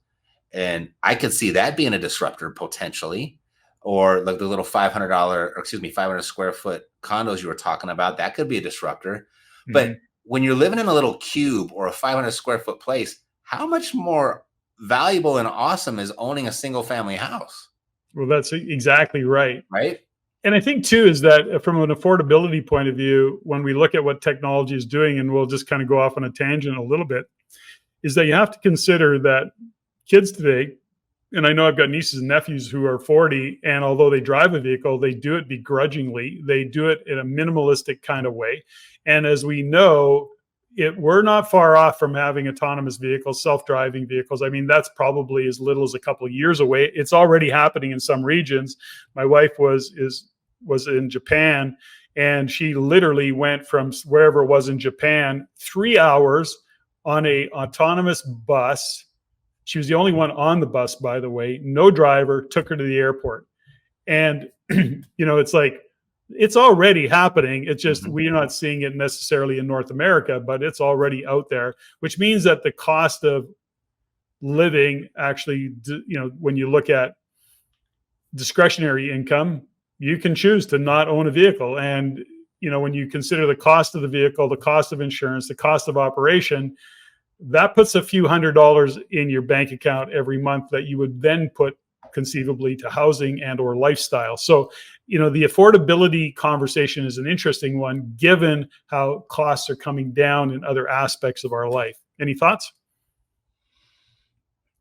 And I could see that being a disruptor potentially, or like the little $500 square foot condos you were talking about. That could be a disruptor. But when you're living in a little cube or a 500 square foot place, how much more valuable and awesome is owning a single family house? Well, that's exactly right. Right. And I think too, is that from an affordability point of view, when we look at what technology is doing, and we'll just kind of go off on a tangent a little bit, is that you have to consider that kids today, and I know I've got nieces and nephews who are 40, and although they drive a vehicle, they do it begrudgingly. They do it in a minimalistic kind of way. And as we know, we're not far off from having autonomous vehicles, self-driving vehicles. I mean, that's probably as little as a couple of years away. It's already happening in some regions. My wife was in Japan, and she literally went from wherever it was in Japan, 3 hours on a autonomous bus. She was the only one on the bus, by the way, no driver, took her to the airport. And, it's like, it's already happening. It's just, we're not seeing it necessarily in North America, but it's already out there, which means that the cost of living actually, when you look at discretionary income, you can choose to not own a vehicle. And, when you consider the cost of the vehicle, the cost of insurance, the cost of operation, that puts a few $100s in your bank account every month that you would then put conceivably to housing and or lifestyle. So, the affordability conversation is an interesting one, given how costs are coming down in other aspects of our life. Any thoughts?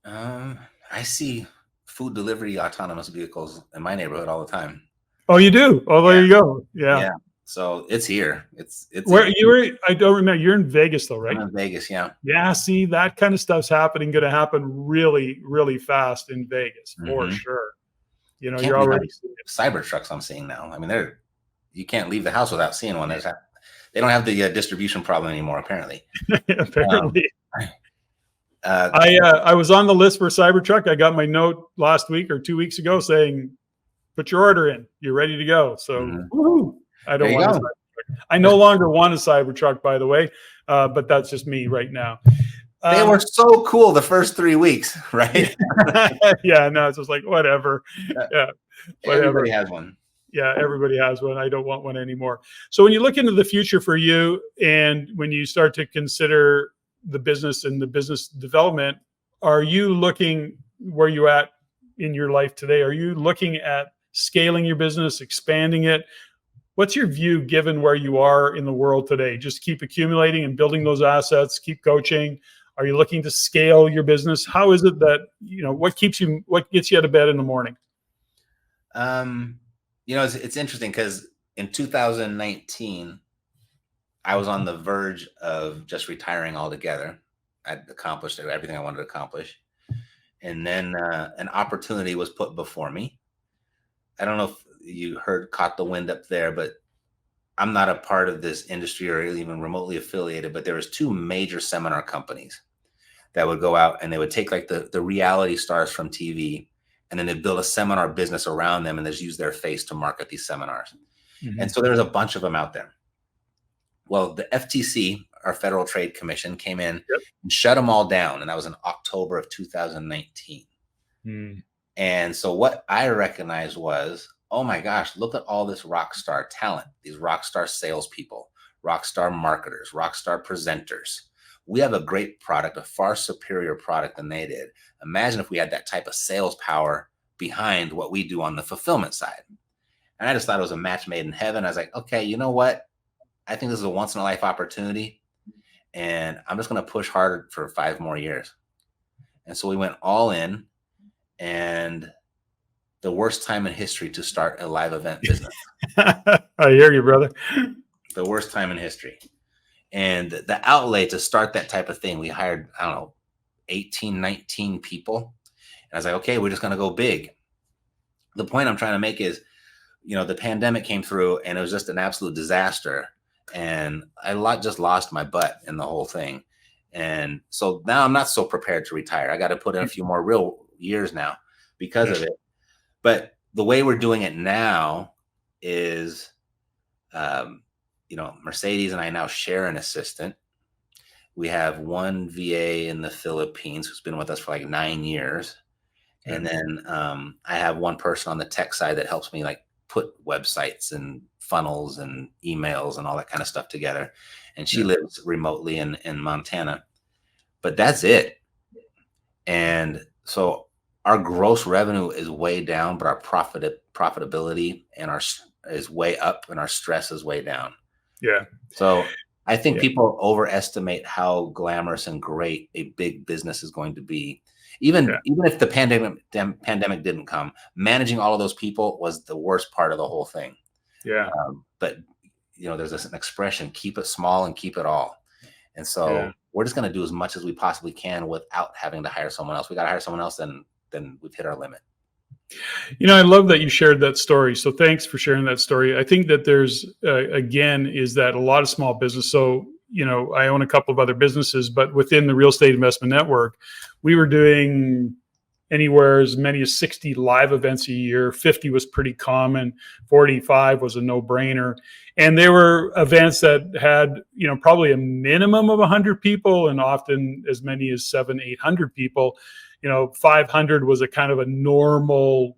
I see food delivery autonomous vehicles in my neighborhood all the time. Oh, you do? Oh, there you go. Yeah. So it's here. It's where you were. I don't remember. You're in Vegas though, right? I'm in Vegas. Yeah. Yeah. See, that kind of stuff's going to happen really, really fast in Vegas for sure. You're already seeing it. Cyber trucks I'm seeing now. I mean, you can't leave the house without seeing one. They don't have the distribution problem anymore, apparently. Apparently. I was on the list for Cybertruck. I got my note last week or 2 weeks ago saying, put your order in. You're ready to go. So woohoo. I don't want a Cybertruck. I no longer want a Cybertruck, by the way, but that's just me right now. They were so cool the first 3 weeks, right? Yeah, no, it's just like, whatever. Yeah, whatever. Everybody has one. Yeah, everybody has one. I don't want one anymore. So when you look into the future for you, and when you start to consider the business and the business development, are you looking where you at in your life today? Are you looking at scaling your business, expanding it? What's your view given where you are in the world today? Just keep accumulating and building those assets, keep coaching. Are you looking to scale your business? How is it that, what gets you out of bed in the morning? It's interesting because in 2019, I was on the verge of just retiring altogether. I'd accomplished everything I wanted to accomplish. And then an opportunity was put before me. I don't know if you caught the wind up there, but I'm not a part of this industry or even remotely affiliated, but there was 2 major seminar companies that would go out and they would take like the reality stars from TV, and then they'd build a seminar business around them and just use their face to market these seminars. Mm-hmm. And so there's a bunch of them out there. Well, the FTC, our Federal Trade Commission, came in and shut them all down. And that was in October of 2019. And so what I recognized was, oh my gosh, look at all this rock star talent, these rock star salespeople, rock star marketers, rock star presenters. We have a great product, a far superior product than they did. Imagine if we had that type of sales power behind what we do on the fulfillment side. And I just thought it was a match made in heaven. I was like, okay, you know what? I think this is a once in a life opportunity, and I'm just going to push harder for 5 more years. And so we went all in, and the worst time in history to start a live event business. I hear you, brother. The worst time in history. And the outlay to start that type of thing, we hired, 18, 19 people. And I was like, okay, we're just going to go big. The point I'm trying to make is, the pandemic came through and it was just an absolute disaster. And I just lost my butt in the whole thing. And so now I'm not so prepared to retire. I got to put in a few more real years now because of it. But the way we're doing it now is, Mercedes and I now share an assistant. We have one VA in the Philippines who's been with us for like 9 years. And then I have one person on the tech side that helps me like put websites and funnels and emails and all that kind of stuff together. And she lives remotely in Montana. But that's it. And so our gross revenue is way down, but our profitability and is way up, and our stress is way down. Yeah. So I think people overestimate how glamorous and great a big business is going to be. Even if the pandemic didn't come, managing all of those people was the worst part of the whole thing. Yeah. But there's an expression: keep it small and keep it all. And so we're just going to do as much as we possibly can without having to hire someone else. We got to hire someone else, then we've hit our limit. I love that you shared that story. So thanks for sharing that story. I think that there's, is that a lot of small business. So, I own a couple of other businesses, but within the real estate investment network, we were doing anywhere as many as 60 live events a year. 50 was pretty common. 45 was a no-brainer. And they were events that had, probably a minimum of 100 people and often as many as 700-800 people. 500 was a kind of a normal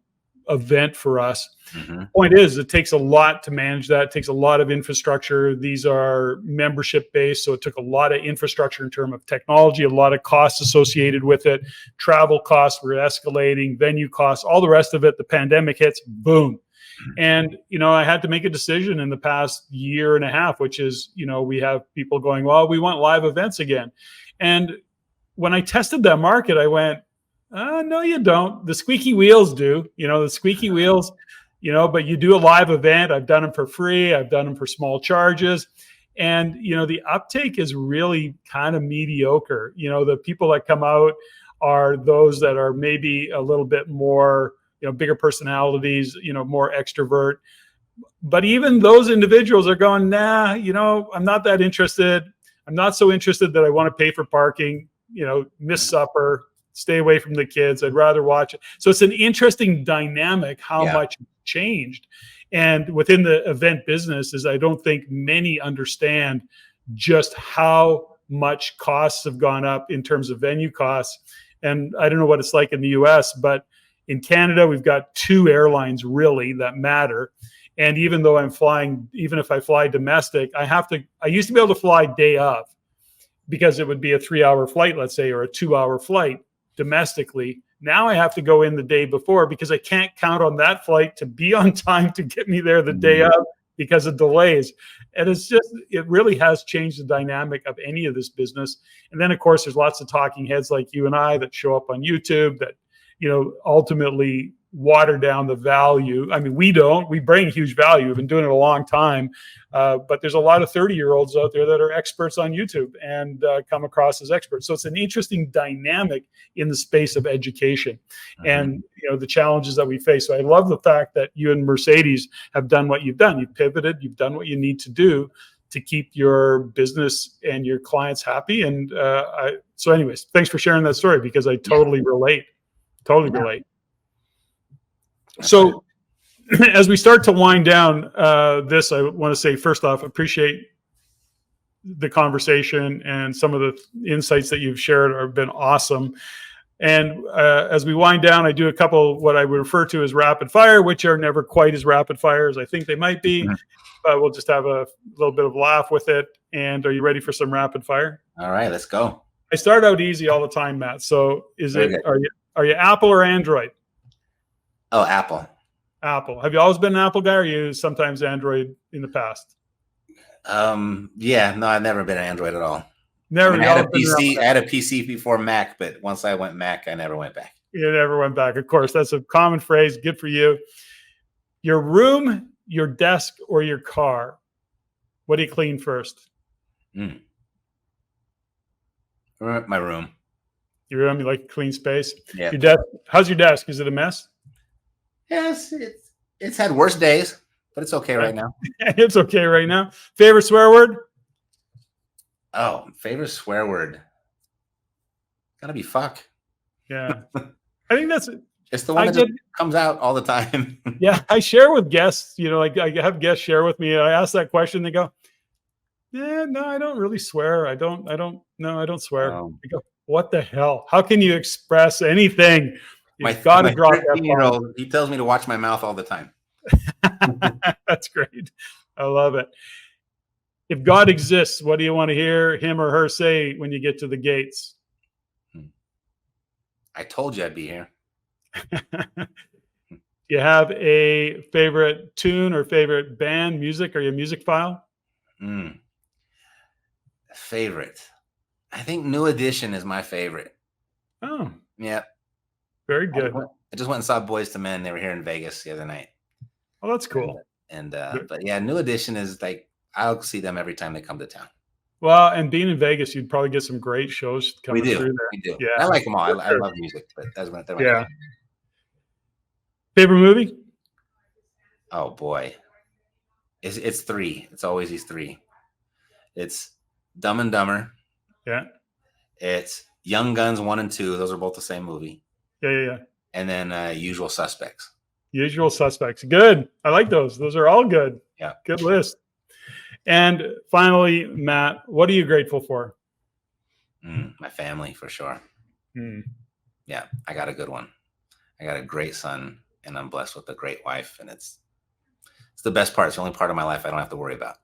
event for us. Mm-hmm. Point is, it takes a lot to manage that. It takes a lot of infrastructure. These are membership based, so it took a lot of infrastructure in terms of technology, a lot of costs associated with it. Travel costs were escalating, venue costs, all the rest of it. The pandemic hits, boom. And, I had to make a decision in the past year and a half, which is, we have people going, well, we want live events again. And when I tested that market, I went, no, you don't. The squeaky wheels do, the squeaky wheels, but you do a live event. I've done them for free. I've done them for small charges. And, the uptake is really kind of mediocre. The people that come out are those that are maybe a little bit more, bigger personalities, more extrovert. But even those individuals are going, nah, I'm not that interested. I'm not so interested that I want to pay for parking, miss supper, stay away from the kids. I'd rather watch it. So it's an interesting dynamic how much changed. And within the event business is I don't think many understand just how much costs have gone up in terms of venue costs. And I don't know what it's like in the US, but in Canada, we've got 2 airlines really that matter. And even though I'm flying, even if I fly domestic, I used to be able to fly day of because it would be a 3-hour flight, let's say, or a 2-hour flight domestically. Now I have to go in the day before because I can't count on that flight to be on time to get me there the day of because of delays. And it really has changed the dynamic of any of this business. And then, of course, there's lots of talking heads like you and I that show up on YouTube that, ultimately water down the value. I mean, we bring huge value. We've been doing it a long time. But there's a lot of 30-year-olds out there that are experts on YouTube and come across as experts. So it's an interesting dynamic in the space of education and, the challenges that we face. So I love the fact that you and Mercedes have done what you've done. You've pivoted, you've done what you need to do to keep your business and your clients happy. And so anyways, thanks for sharing that story because I totally relate. Totally relate. So as we start to wind down this, I want to say, first off, appreciate the conversation and some of the insights that you've shared have been awesome. And as we wind down, I do a couple what I would refer to as rapid fire, which are never quite as rapid fire as I think they might be, but we'll just have a little bit of laugh with it. And are you ready for some rapid fire? All right, let's go. I start out easy all the time, Matt. So are you Apple or Android? Oh, Apple. Apple. Have you always been an Apple guy or you sometimes Android in the past? Yeah, no, I've never been an Android at all. Never. I had a PC. I had a PC before Mac, but once I went Mac, I never went back. You never went back. Of course, that's a common phrase. Good for you. Your room, your desk, or your car? What do you clean first? My room. Your room, you like clean space? Yeah. Your desk. How's your desk? Is it a mess? Yes, it's had worse days, but it's okay right now. It's okay right now. Favorite swear word? Oh, favorite swear word. Gotta be fuck. Yeah. I think that's it's the one that just comes out all the time. Yeah, I share with guests, like I have guests share with me. I ask that question, they go, yeah, no, I don't really swear. I don't swear. I go, what the hell? How can you express anything? You've got to drop that 13-year-old, he tells me to watch my mouth all the time. That's great. I love it. If God exists, what do you want to hear him or her say when you get to the gates? I told you I'd be here. Do you have a favorite tune or favorite band, music? Are you a music file? Favorite. I think New Edition is my favorite. Oh. Yeah. Very good. I just went and saw Boys to Men. They were here in Vegas the other night. Oh, that's cool. And but yeah, New Edition is like, I'll see them every time they come to town. Well, and being in Vegas, you'd probably get some great shows coming through there. We do. Yeah. I like them all. I love music, but that's my favorite. Favorite movie? Oh boy. It's 3. It's always these 3. It's Dumb and Dumber. Yeah. It's Young Guns 1 and 2. Those are both the same movie. Yeah. And then Usual Suspects. Usual Suspects. Good. I like those. Those are all good. Yeah. Good list. And finally, Matt, what are you grateful for? My family, for sure. Yeah, I got a good one. I got a great son, and I'm blessed with a great wife, and it's the best part. It's the only part of my life I don't have to worry about.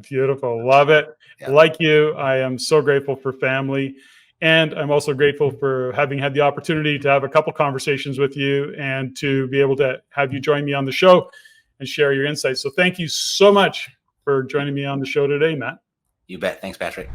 Beautiful. Love it. Yeah. Like you, I am so grateful for family. And I'm also grateful for having had the opportunity to have a couple conversations with you and to be able to have you join me on the show and share your insights. So thank you so much for joining me on the show today, Matt. You bet. Thanks, Patrick.